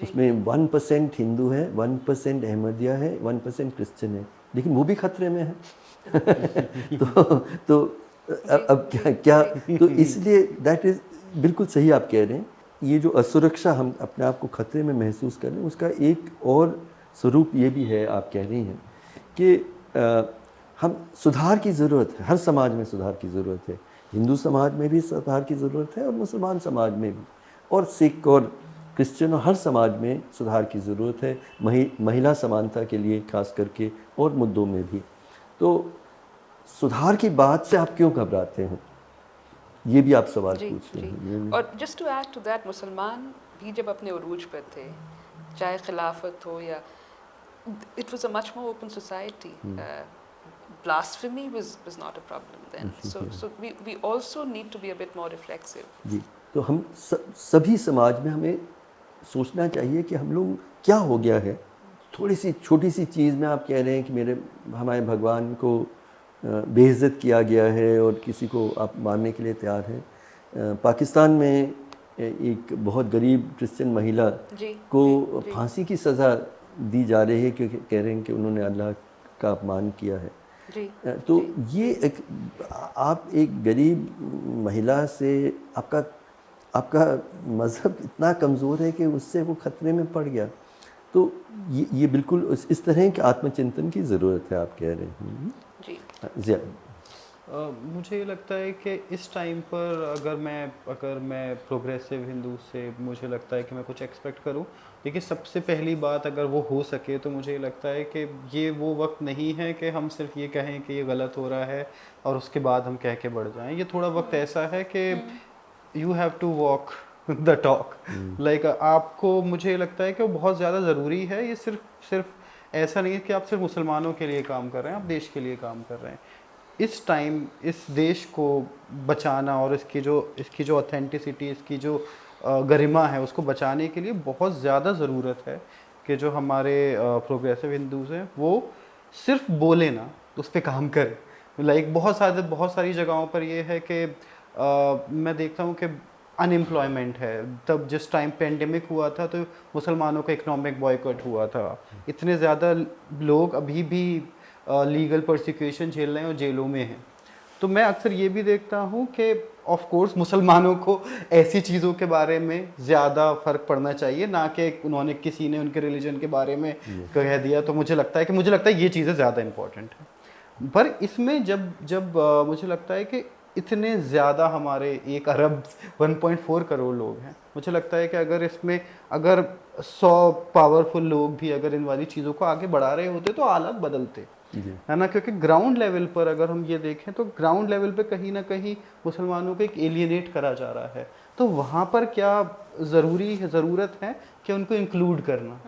उसमें 1% हिंदू है, 1% अहमदिया है, 1% क्रिश्चियन है, लेकिन वो भी खतरे में है। तो अब क्या तो इसलिए दैट इज़ बिल्कुल सही आप कह रहे हैं। ये जो असुरक्षा हम अपने आप को खतरे में महसूस कर रहे हैं, उसका एक और स्वरूप ये भी है, आप कह रही हैं कि हम सुधार की ज़रूरत है, हर समाज में सुधार की ज़रूरत है। हिंदू समाज में भी सुधार की ज़रूरत है और मुसलमान समाज में भी, और सिख और क्रिश्चियन और हर समाज में सुधार की ज़रूरत है, महिला समानता के लिए खास करके, और मुद्दों में भी। तो सुधार की बात से आप क्यों घबराते हैं, ये भी आप सवाल पूछ रहे हैं। और just to add to that, मुसलमान भी जब अपने उरूज पर थे, चाहे खिलाफत हो या, it was a much more open society. Blasphemy was not a problem then. So we also need to be a bit more reflexive. जी, तो हम सभी समाज में हमें सोचना चाहिए कि हम लोग क्या हो गया है। थोड़ी सी छोटी सी चीज़ में आप कह रहे हैं कि हमारे भगवान को बेइज्जत किया गया है और किसी को आप मारने के लिए तैयार हैं। पाकिस्तान में एक बहुत गरीब क्रिश्चियन महिला को फांसी की सज़ा दी जा रही है क्योंकि कह रहे हैं कि उन्होंने अल्लाह का अपमान किया है। तो ये आप एक गरीब महिला से, आपका मज़हब इतना कमज़ोर है कि उससे वो खतरे में पड़ गया। तो ये बिल्कुल इस तरह के आत्मचिंतन की ज़रूरत है, आप कह रहे हैं जी। मुझे लगता है कि इस टाइम पर अगर मैं प्रोग्रेसिव हिंदू से मुझे लगता है कि मैं कुछ एक्सपेक्ट करूं, देखिए सबसे पहली बात अगर वो हो सके तो मुझे लगता है कि ये वो वक्त नहीं है कि हम सिर्फ ये कहें कि ये गलत हो रहा है और उसके बाद हम कह के बढ़ जाएं। ये थोड़ा वक्त ऐसा है कि you have to walk the talk, like आपको, मुझे लगता है कि वो बहुत ज़्यादा ज़रूरी है। ये सिर्फ ऐसा नहीं है कि आप सिर्फ मुसलमानों के लिए काम कर रहे हैं, आप देश के लिए काम कर रहे हैं। इस टाइम इस देश को बचाना और इसकी जो ऑथेंटिसिटी, इसकी जो गरिमा है, उसको बचाने के लिए बहुत ज़्यादा ज़रूरत है कि जो हमारे प्रोग्रेसिव हिंदूज़ हैं वो सिर्फ बोले ना, उस पर काम करें। लाइक बहुत सारी जगहों पर ये है कि मैं देखता हूँ कि अनएम्प्लॉयमेंट है। तब जिस टाइम पेंडेमिक हुआ था तो मुसलमानों का इकोनॉमिक बॉयकॉट हुआ था, इतने ज़्यादा लोग अभी भी लीगल परसिक्यूशन झेल रहे हैं और जेलों में हैं। तो मैं अक्सर ये भी देखता हूँ कि ऑफ कोर्स मुसलमानों को ऐसी चीज़ों के बारे में ज़्यादा फ़र्क पड़ना चाहिए, ना कि किसी ने उनके रिलीजन के बारे में कह दिया। तो मुझे लगता है ये चीज़ें ज़्यादा इम्पोर्टेंट है। पर इसमें जब मुझे लगता है कि इतने ज़्यादा हमारे 1 अरब 1.4 करोड़ लोग हैं, मुझे लगता है कि अगर 100 पावरफुल लोग भी अगर इन वाली चीज़ों को आगे बढ़ा रहे होते तो हालात बदलते, है ना। क्योंकि ग्राउंड लेवल पर अगर हम ये देखें तो ग्राउंड लेवल पे कहीं ना कहीं मुसलमानों को एक एलियनेट करा जा रहा है। तो वहाँ पर क्या ज़रूरत है कि उनको इंक्लूड करना,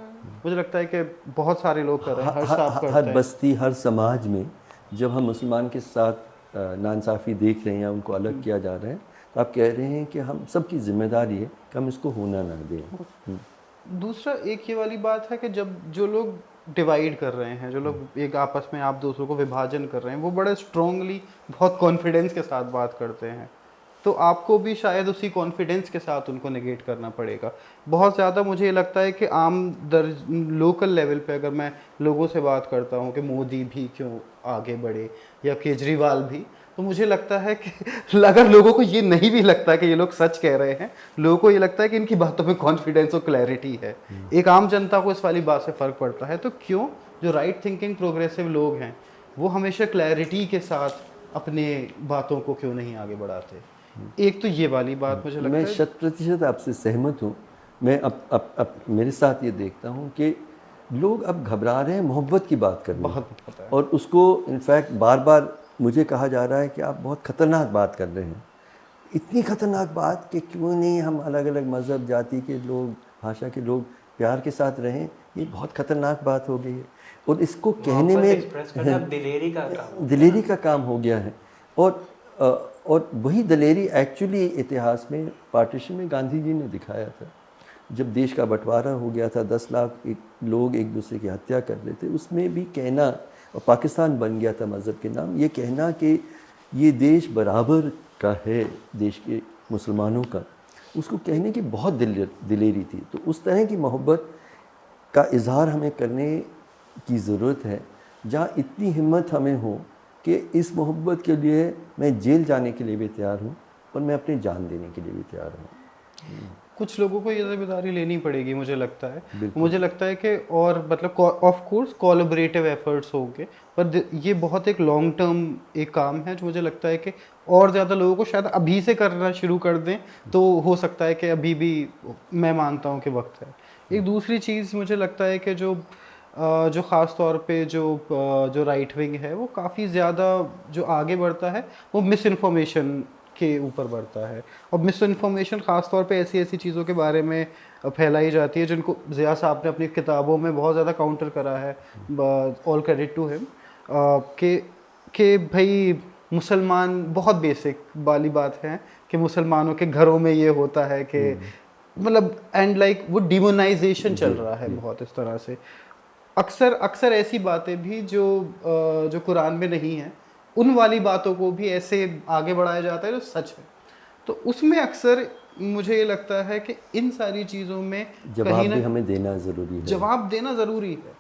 मुझे लगता है कि बहुत सारे लोग कर रहे हैं, हर साहब करते हर हैं। बस्ती, हर समाज में जब हम मुसलमान के साथ नाइंसाफ़ी देख रहे हैं या उनको अलग किया जा रहा है, तो आप कह रहे हैं कि हम सबकी जिम्मेदारी है कि हम इसको होना ना दें। दूसरा एक ये वाली बात है कि जब जो लोग डिवाइड कर रहे हैं, जो लोग एक आपस में आप दूसरों को विभाजन कर रहे हैं, वो बड़े स्ट्रांगली, बहुत कॉन्फिडेंस के साथ बात करते हैं, तो आपको भी शायद उसी कॉन्फिडेंस के साथ उनको नेगेट करना पड़ेगा। बहुत ज़्यादा मुझे ये लगता है कि लोकल लेवल पे अगर मैं लोगों से बात करता हूँ कि मोदी भी क्यों आगे बढ़े या केजरीवाल भी, तो मुझे लगता है कि अगर लोगों को ये नहीं भी लगता कि ये लोग सच कह रहे हैं, लोगों को ये लगता है कि इनकी बातों में कॉन्फिडेंस और क्लैरिटी है, एक आम जनता को इस वाली बात से फ़र्क पड़ता है, तो क्यों जो राइट थिंकिंग प्रोग्रेसिव लोग हैं वो हमेशा क्लैरिटी के साथ अपने बातों को क्यों नहीं आगे बढ़ाते? एक तो ये वाली बात मुझे लगता मैं है। 100% आपसे सहमत हूँ। मैं अब मेरे साथ ये देखता हूँ कि लोग अब घबरा रहे हैं मोहब्बत की बात करने, बहुत पता है। और उसको इनफैक्ट बार बार मुझे कहा जा रहा है कि आप बहुत ख़तरनाक बात कर रहे हैं। इतनी ख़तरनाक बात कि क्यों नहीं हम अलग अलग मज़हब, जाति के लोग, भाषा के लोग प्यार के साथ रहें, ये बहुत ख़तरनाक बात हो गई है। और इसको कहने में एक्सप्रेस करना दिलेरी का काम, दिलेरी का काम हो गया है। और वही दिलेरी एक्चुअली इतिहास में पार्टीशन में गांधी जी ने दिखाया था। जब देश का बंटवारा हो गया था, 10 लाख लोग एक दूसरे की हत्या कर रहे थे, उसमें भी कहना, और पाकिस्तान बन गया था मज़हब के नाम, ये कहना कि ये देश बराबर का है देश के मुसलमानों का, उसको कहने की बहुत दिलेरी थी। तो उस तरह की मोहब्बत का इजहार हमें करने की ज़रूरत है, जहाँ इतनी हिम्मत हमें हो कि इस मोहब्बत के लिए मैं जेल जाने के लिए भी तैयार हूँ और मैं अपनी जान देने के लिए भी तैयार हूँ। कुछ लोगों को ये जिम्मेदारी लेनी पड़ेगी, मुझे लगता है। मुझे लगता है कि और मतलब ऑफ कोर्स कोलैबोरेटिव एफर्ट्स होंगे, पर ये बहुत एक लॉन्ग टर्म एक काम है, जो मुझे लगता है कि और ज़्यादा लोगों को शायद अभी से करना शुरू कर दें तो हो सकता है कि अभी भी मैं मानता हूँ कि वक्त है। एक दूसरी चीज़ मुझे लगता है कि जो ख़ास तौर पे जो राइट विंग है वो काफ़ी ज़्यादा जो आगे बढ़ता है वो मिस इन्फॉर्मेशन के ऊपर बढ़ता है। और मिस इन्फॉर्मेशन ख़ास तौर पे ऐसी ऐसी चीज़ों के बारे में फैलाई जाती है जिनको ज़िया साहब ने अपनी किताबों में बहुत ज़्यादा काउंटर करा है, ऑल क्रेडिट टू हिम, कि भाई मुसलमान, बहुत बेसिक वाली बात है कि मुसलमानों के घरों में ये होता है कि मतलब एंड लाइक वो डिमोनाइजेशन चल रहा है बहुत इस तरह से। अक्सर ऐसी बातें भी जो कुरान में नहीं है, उन वाली बातों को भी ऐसे आगे बढ़ाया जाता है जो सच है। तो उसमें अक्सर मुझे ये लगता है कि इन सारी चीज़ों में जवाब भी हमें देना ज़रूरी है। जवाब देना ज़रूरी है।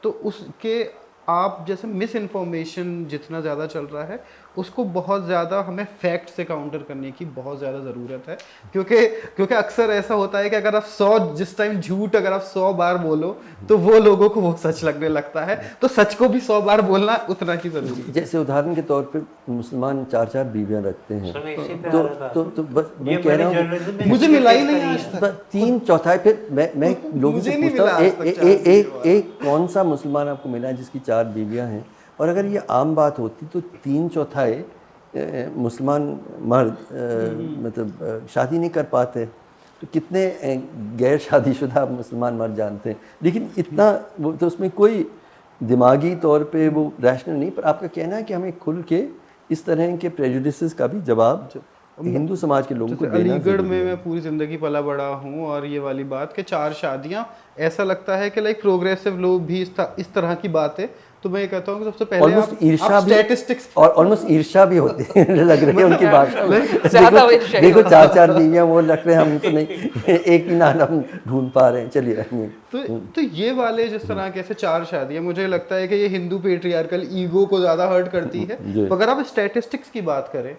तो उसके आप जैसे मिस इन्फॉर्मेशन जितना ज़्यादा चल रहा है उसको बहुत ज़्यादा हमें फैक्ट से काउंटर करने की बहुत ज़्यादा ज़रूरत है, क्योंकि अक्सर ऐसा होता है कि अगर आप जिस टाइम झूठ अगर आप 100 बार बोलो तो वो लोगों को वो सच लगने लगता है, तो सच को भी 100 बार बोलना उतना ही ज़रूरी है। जैसे उदाहरण के तौर पे मुसलमान 4-4 बीवियां रखते हैं, तो बस मैं कह रहा हूँ मुझे मिला ही नहीं आज तक। 3/4, फिर मैं लोगों से पूछता हूँ एक कौन सा मुसलमान आपको मिला है जिसकी 4 बीवियां हैं? और अगर ये आम बात होती तो 3/4 मुसलमान मर्द मतलब शादी नहीं कर पाते, तो कितने गैर शादीशुदा मुसलमान मर्द जानते हैं। लेकिन इतना वो तो उसमें कोई दिमागी तौर पे वो रैशनल नहीं। पर आपका कहना है कि हमें खुल के इस तरह के प्रेजुडिसेस का भी जवाब हिंदू समाज के लोगों को देना अलीगढ़ में मैं पूरी ज़िंदगी पला बड़ा हूँ, और ये वाली बात कि 4 शादियाँ, ऐसा लगता है कि लाइक प्रोग्रेसिव लोग भी इस तरह की बातें, तो मैं ये कहता हूँ कि सबसे पहले ऑलमोस्ट ईर्ष्या भी, स्टैटिस्टिक्स और ऑलमोस्ट ईर्ष्या भी होती है लग रही है उनकी भाषा में। ज़्यादा ईर्ष्या देखो 4-4 बीवियां वो लग रहे हैं, हम तो नहीं एक ही नाम हम ढूंढ पा रहे हैं। चलिए तो ये वाले जिस तरह के ऐसे 4 शादियाँ, मुझे लगता है कि ये हिंदू पेट्रियार्कल ईगो को ज़्यादा हर्ट करती है। तो अगर आप स्टैटिस्टिक्स की बात करें,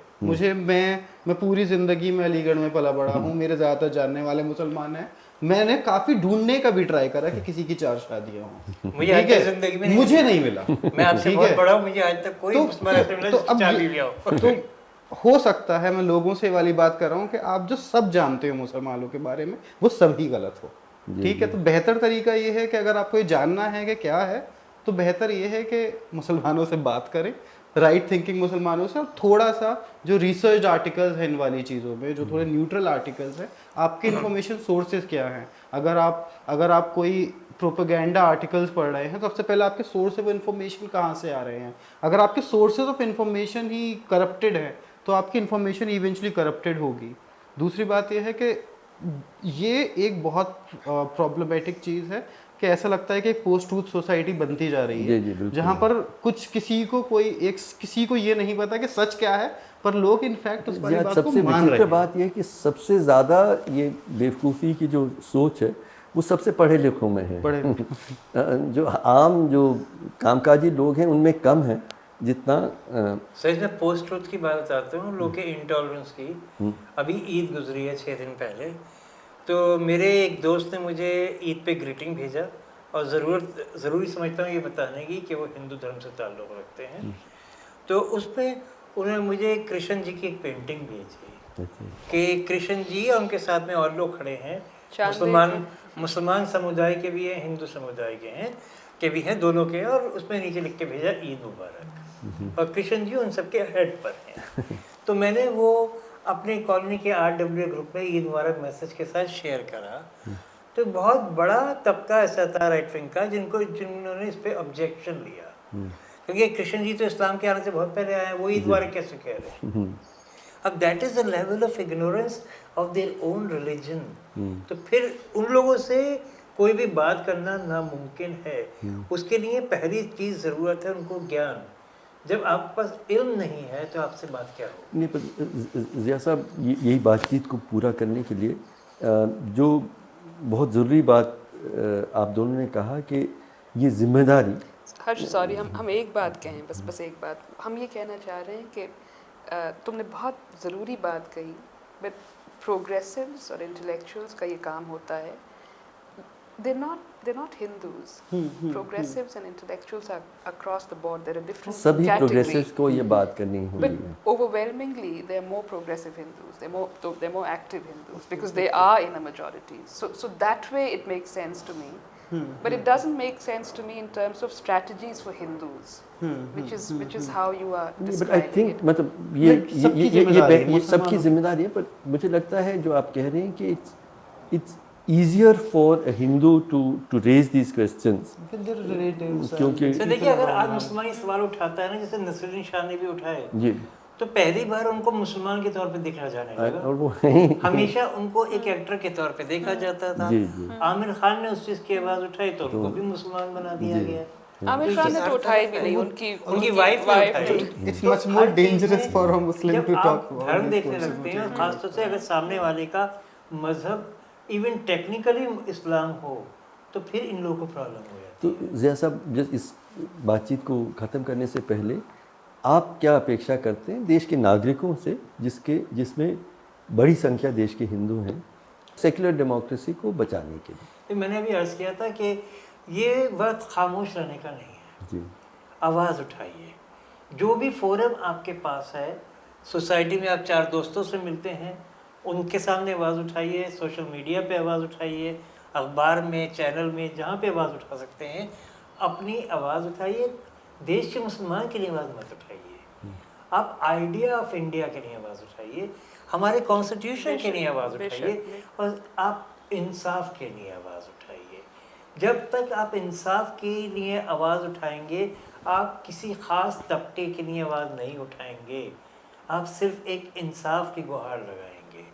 मैं पूरी ज़िंदगी में अलीगढ़ में पला बड़ा हूँ, मेरे ज़्यादातर जानने वाले मुसलमान हैं, मैंने काफी ढूंढने का भी ट्राई करा कि किसी की 4 शादियां हों, मुझे आज तक जिंदगी में मुझे नहीं मिला। मैं आपसे बहुत बड़ा हूं, मुझे आज तक कोई मुसलमान ऐसे मिला जिसकी 4 बीवियां हो। तो हो सकता है, मैं लोगों से वाली बात कर रहा हूँ कि आप जो सब जानते हो मुसलमानों के बारे में वो सभी गलत हो, ठीक है। तो बेहतर तरीका ये है कि अगर आपको ये जानना है कि क्या है, तो बेहतर ये है कि मुसलमानों से बात करें, राइट थिंकिंग मुसलमानों से, और थोड़ा सा जो रिसर्च आर्टिकल्स हैं इन वाली चीज़ों में, जो थोड़े न्यूट्रल आर्टिकल्स हैं, आपके इन्फॉर्मेशन सोर्सेज क्या हैं। अगर आप कोई प्रोपेगेंडा आर्टिकल्स पढ़ रहे हैं तो सबसे पहले आपके सोर्स ऑफ इन्फॉर्मेशन कहाँ से आ रहे हैं। अगर आपके sources of information he corrupted है तो आपकी इन्फॉर्मेशन इवेंचुअली करप्टेड होगी। दूसरी बात यह है कि ये एक बहुत प्रॉब्लमेटिक चीज़ है कि ऐसा लगता है कि एक पोस्ट ट्रूथ सोसाइटी बनती जा रही जी, जी, है बिल्कुल। जहाँ पर कुछ किसी को ये नहीं पता कि सच क्या है, पर लोग इनफैक्ट उस वाली बात को सबसे मान रहे विचित्र हैं। बात यह है कि सबसे ज़्यादा ये बेवकूफ़ी की जो सोच है वो सबसे पढ़े लिखों में है। जो आम जो कामकाजी लोग हैं उनमें कम है जितना सर इसमें पोस्ट ट्रूथ की बात बताता हूँ, लोग के इंटॉलरेंस की। अभी ईद गुजरी है 6 दिन पहले, तो मेरे एक दोस्त ने मुझे ईद पे ग्रीटिंग भेजा और ज़रूरी समझता हूँ ये बताने की कि वो हिंदू धर्म से ताल्लुक़ रखते हैं। तो उसमें उन्होंने मुझे कृष्ण जी की एक पेंटिंग भेजी कि कृष्ण जी और उनके साथ में और लोग खड़े हैं, मुसलमान समुदाय के भी हैं, हिंदू समुदाय के भी हैं, दोनों के, और उसमें नीचे लिख के भेजा ईद मुबारक, और कृष्ण जी उन सबके हेड पर हैं। तो मैंने वो अपने कॉलोनी के RWA ग्रुप में ईद मुबारक मैसेज के साथ शेयर करा। तो बहुत बड़ा तबका ऐसा था राइट विंग का जिन्होंने इस पर ऑब्जेक्शन लिया, क्योंकि कृष्ण जी तो इस्लाम के आने से बहुत पहले आए हैं, वो ईद मुबारक कैसे कह रहे हैं। अब that is the level of ignorance of their own religion. तो फिर उन लोगों से कोई भी बात करना नामुमकिन है। उसके लिए पहली चीज़ ज़रूरत है उनको ज्ञान। जब आपके पास इल्म नहीं है तो आपसे बात क्या हो। नहीं, पर ज़िया साहब यही बातचीत को पूरा करने के लिए जो बहुत ज़रूरी बात आप दोनों ने कहा कि ये जिम्मेदारी। हर्ष सॉरी, हम एक बात कहें, बस एक बात हम ये कहना चाह रहे हैं कि तुमने बहुत ज़रूरी बात कही, बट प्रोग्रेसिव्स और इंटेलेक्चुअल्स का ये काम होता है, they're not Hindus. Progressives and intellectuals are across the board. There are different सभी categories. प्रोग्रेसिव्स को ये बात करनी हुई But है। overwhelmingly, they're more progressive Hindus. They're more active Hindus because they are in a majority. So that way it makes sense to me. But it doesn't make sense to me in terms of strategies for Hindus, which is how you are but I describing think it. मतलब ये सबकी जिम्मेदारी है, पर मुझे लगता है जो आप कह रहे हैं कि it's easier for a Hindu to raise these questions क्योंकि तो देखिए, अगर आज मुसलमान ये सवाल उठाता है ना, जैसे नसरुद्दीन शाह ने भी उठाए, जी, तो पहली बार उनको मुसलमान के तौर पे देखा जाने लगा। और वो हमेशा उनको एक एक्टर के तौर पे देखा जाता था। जी, जी। आमिर खान ने उस चीज़ की आवाज़ उठाई तो उनको भी मुसलमान बना दिया गया। आमिर खान ने तो उठाई भी नहीं, उनकी वाइफ ने उठाई। It's much more dangerous for a Muslim to talk about धर्म this देखने person. लगते हैं, और खासतौर से अगर सामने वाले का मजहब इवन टेक्निकली इस्लाम हो, तो फिर इन लोगों को प्रॉब्लम हो जाती है। तो ज़िया साहब, जिस इस बातचीत को ख़त्म करने से पहले आप क्या अपेक्षा करते हैं देश के नागरिकों से जिसमें बड़ी संख्या देश के हिंदू हैं, सेक्युलर डेमोक्रेसी को बचाने के लिए? तो मैंने अभी अर्ज़ किया था कि ये वक्त खामोश रहने का नहीं है। जी, आवाज़ उठाइए। जो भी फोरम आपके पास है, सोसाइटी में आप 4 दोस्तों से मिलते हैं, उनके सामने आवाज़ उठाइए, सोशल मीडिया पे आवाज़ उठाइए, अखबार में, चैनल में, जहाँ पे आवाज़ उठा सकते हैं अपनी आवाज़ उठाइए। देश के मुसलमान के लिए आवाज़ मत उठाइए, आप आइडिया ऑफ इंडिया के लिए आवाज़ उठाइए, हमारे कॉन्स्टिट्यूशन के लिए आवाज़ उठाइए, और आप इंसाफ के लिए आवाज़ उठाइए। जब तक आप इंसाफ के लिए आवाज़ उठाएंगे, आप किसी ख़ास तबके के लिए आवाज़ नहीं उठाएंगे, आप सिर्फ एक इंसाफ की गुहार लगाएंगे।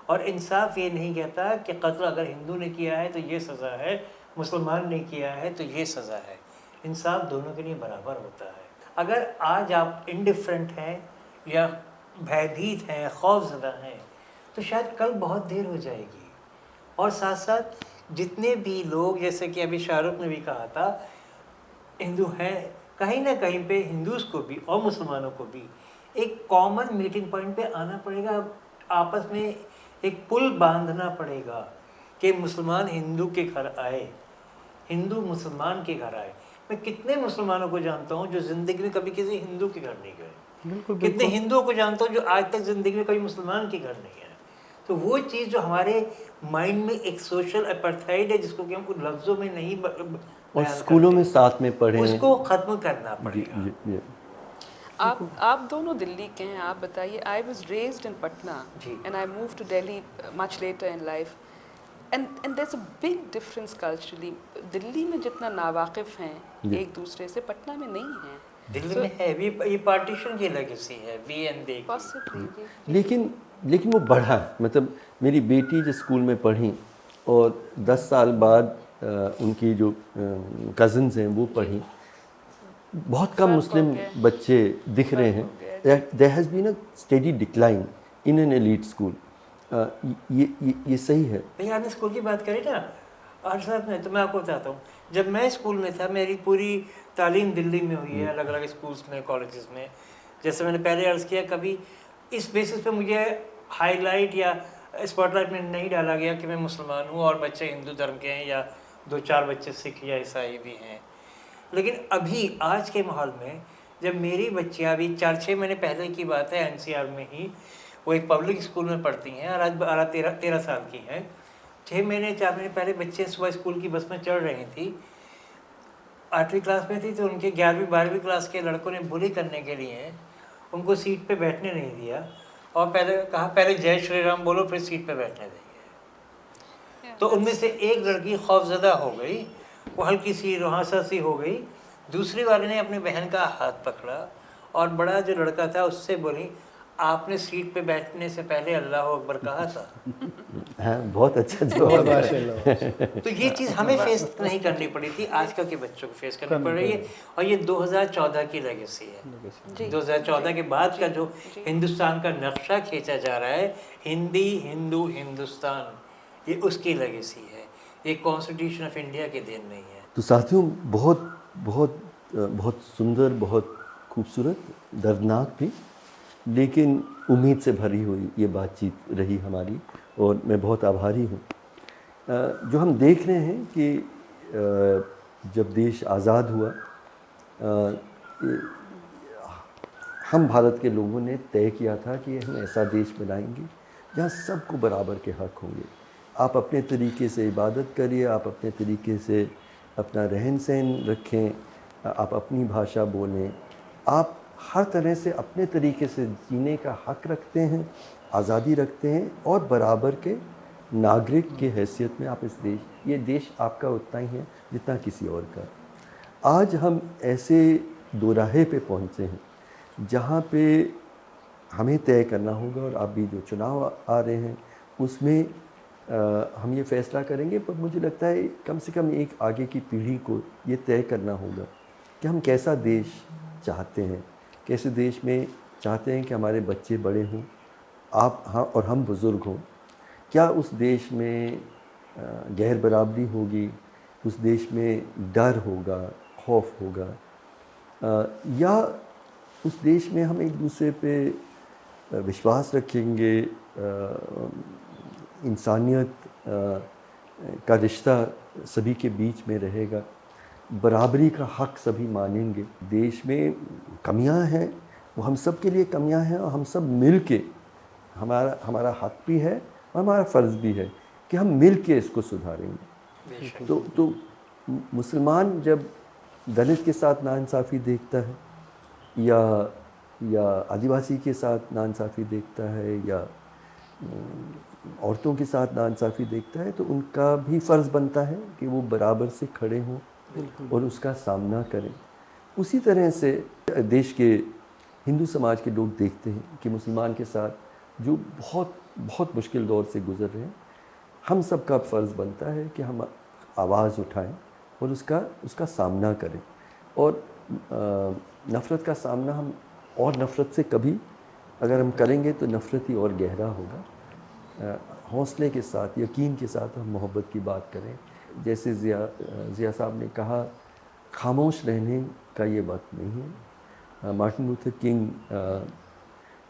और इंसाफ ये नहीं कहता कि कत्ल अगर हिंदू ने किया है तो ये सज़ा है, मुसलमान ने किया है तो ये सज़ा है। इंसाफ दोनों के लिए बराबर होता है। अगर आज आप इंडिफरेंट हैं या भयभीत हैं, खौफज़दा हैं, तो शायद कल बहुत देर हो जाएगी। और साथ साथ जितने भी लोग, जैसे कि अभी शाहरुख ने भी कहा था, हिंदू हैं, कहीं ना कहीं पे हिंदूज़ को भी और मुसलमानों को भी एक कॉमन मीटिंग पॉइंट पे आना पड़ेगा, आपस में एक पुल बांधना पड़ेगा कि मुसलमान हिंदू के घर आए, हिंदू मुसलमान के घर आए। मैं कितने मुसलमानों को जानता हूँ जो ज़िंदगी में कभी किसी हिंदू के घर नहीं गए, कितने हिंदुओं को जानता हूँ जो आज तक ज़िंदगी में कभी मुसलमान के घर नहीं आए। तो वो चीज़ जो हमारे माइंड में एक सोशल अपार्थाइड है, जिसको कि हम कुछ लफ्ज़ों में नहीं और स्कूलों में साथ में पढ़े, उसको ख़त्म करना पड़ेगा। जी। आप दोनों दिल्ली के हैं, आप बताइए। I was raised in Patna and I move to Delhi much later in life, and there's a big difference culturally. Delhi में जितना नावाकिफ हैं जी। एक दूसरे से, पटना में नहीं हैं. दिल्ली में है ये पार्टीशन की लेगेसी है, वी एंड दे की। Possibly. लेकिन वो बढ़ा, मतलब मेरी बेटी जिस स्कूल में पढ़ी और 10 साल बाद उनकी जो कज़न्स हैं वो पढ़ी, बहुत कम फर्क हो मुस्लिम गया। बच्चे दिख रहे फर्क हैं. हो गया। There has been a steady decline in an elite school. ये सही है. भैया आपने स्कूल की बात करी ना और साहब ने, तो मैं आपको बताता हूँ, जब मैं स्कूल में था मेरी पूरी तालीम दिल्ली में हुई है, अलग अलग स्कूल्स में, कॉलेजेस में. जैसे मैंने पहले अर्ज़ किया, कभी इस बेसिस पे मुझे हाईलाइट या स्पॉटलाइट में नहीं डाला गया कि मैं मुसलमान हूँ और बच्चे हिंदू धर्म के हैं या 2-4 बच्चे सिख या ईसाई भी हैं. लेकिन अभी आज के माहौल में जब मेरी बच्चियाँ अभी 4-6 महीने पहले की बात है, एनसीआर में ही वो एक पब्लिक स्कूल में पढ़ती हैं और आज 12-13 साल की हैं. 4 महीने पहले बच्चे सुबह स्कूल की बस में चढ़ रही थी, 8वीं क्लास में थी, तो उनके 11वीं-12वीं क्लास के लड़कों ने बुली करने के लिए उनको सीट पे बैठने नहीं दिया और पहले कहा पहले जय श्री राम बोलो फिर सीट पे बैठने देंगे. तो उनमें से एक लड़की खौफजदा हो गई, वो हल्की सी रुहासा सी हो गई. दूसरी वाले ने अपनी बहन का हाथ पकड़ा और बड़ा जो लड़का था उससे बोली, आपने सीट पे बैठने से पहले अल्लाह अकबर कहा था. हाँ, बहुत अच्छा जवाब है. माशाल्लाह. तो ये चीज़ हमें फेस नहीं करनी पड़ी थी, आजकल के बच्चों को फेस करनी पड़ रही है. और ये 2014 की लेगेसी है. जी. 2014 के बाद का जो हिंदुस्तान का नक्शा खींचा जा रहा है, हिंदी हिंदू हिंदुस्तान, ये उसकी लेगेसी है. ये कॉन्स्टिट्यूशन ऑफ इंडिया की देन नहीं है. तो साथियों, बहुत सुंदर, बहुत खूबसूरत, दर्दनाक भी, लेकिन उम्मीद से भरी हुई ये बातचीत रही हमारी और मैं बहुत आभारी हूँ. जो हम देख रहे हैं कि जब देश आज़ाद हुआ, हम भारत के लोगों ने तय किया था कि हम ऐसा देश बनाएंगे जहाँ सबको बराबर के हक़ होंगे. आप अपने तरीके से इबादत करिए, आप अपने तरीके से अपना रहन सहन रखें, आप अपनी भाषा बोलें, आप हर तरह से अपने तरीके से जीने का हक़ रखते हैं, आज़ादी रखते हैं और बराबर के नागरिक की हैसियत में आप ये देश आपका उतना ही है जितना किसी और का. आज हम ऐसे दोराहे पे पहुँचे हैं जहाँ पे हमें तय करना होगा, और अभी जो चुनाव आ रहे हैं उसमें हम ये फ़ैसला करेंगे. पर मुझे लगता है कम से कम एक आगे की पीढ़ी को ये तय करना होगा कि हम कैसा देश चाहते हैं, कैसे देश में चाहते हैं कि हमारे बच्चे बड़े हों, आप हाँ और हम बुज़ुर्ग हों. क्या उस देश में गैर बराबरी होगी, उस देश में डर होगा, खौफ होगा, या उस देश में हम एक दूसरे पे विश्वास रखेंगे, इंसानियत का रिश्ता सभी के बीच में रहेगा, बराबरी का हक़ सभी मानेंगे. देश में कमियां हैं, वो हम सब के लिए कमियां हैं और हम सब मिल के, हमारा हक़ भी है और हमारा फ़र्ज़ भी है कि हम मिल के इसको सुधारेंगे. तो मुसलमान जब दलित के साथ नाइंसाफ़ी देखता है या आदिवासी के साथ नाइंसाफ़ी देखता है या औरतों के साथ नाइंसाफ़ी देखता है, तो उनका भी फ़र्ज़ बनता है कि वो बराबर से खड़े हों और उसका सामना करें. उसी तरह से देश के हिंदू समाज के लोग देखते हैं कि मुसलमान के साथ जो बहुत मुश्किल दौर से गुज़र रहे हैं, हम सब का फ़र्ज़ बनता है कि हम आवाज़ उठाएं और उसका सामना करें. और नफ़रत का सामना हम और नफ़रत से कभी अगर हम करेंगे तो नफ़रत ही और गहरा होगा. हौसले के साथ, यकीन के साथ हम मोहब्बत की बात करें. जैसे ज़िया साहब ने कहा, खामोश रहने का ये वक्त नहीं है. मार्टिन लूथर किंग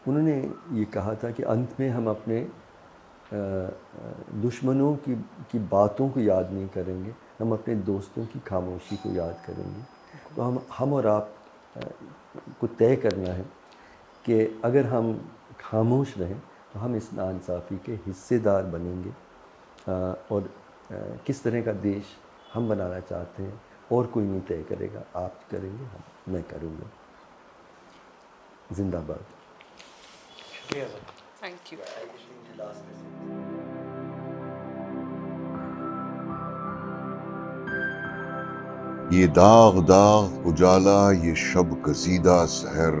उन्होंने ये कहा था कि अंत में हम अपने दुश्मनों की बातों को याद नहीं करेंगे, हम अपने दोस्तों की खामोशी को याद करेंगे. तो हम और आप को तय करना है कि अगर हम खामोश रहें तो हम इस नाइंसाफ़ी के हिस्सेदार बनेंगे. और किस तरह का देश हम बनाना चाहते हैं और कोई नहीं तय करेगा, आप करेंगे, मैं करूँगा. जिंदाबाद. Thank you. ये दाग दाग उजाला, ये शब गजीदा सहर,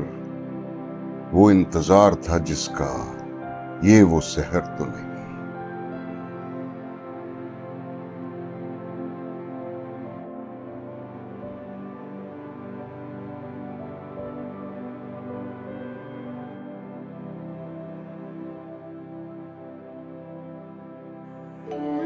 वो इंतजार था जिसका, ये वो सहर तो नहीं। Thank you.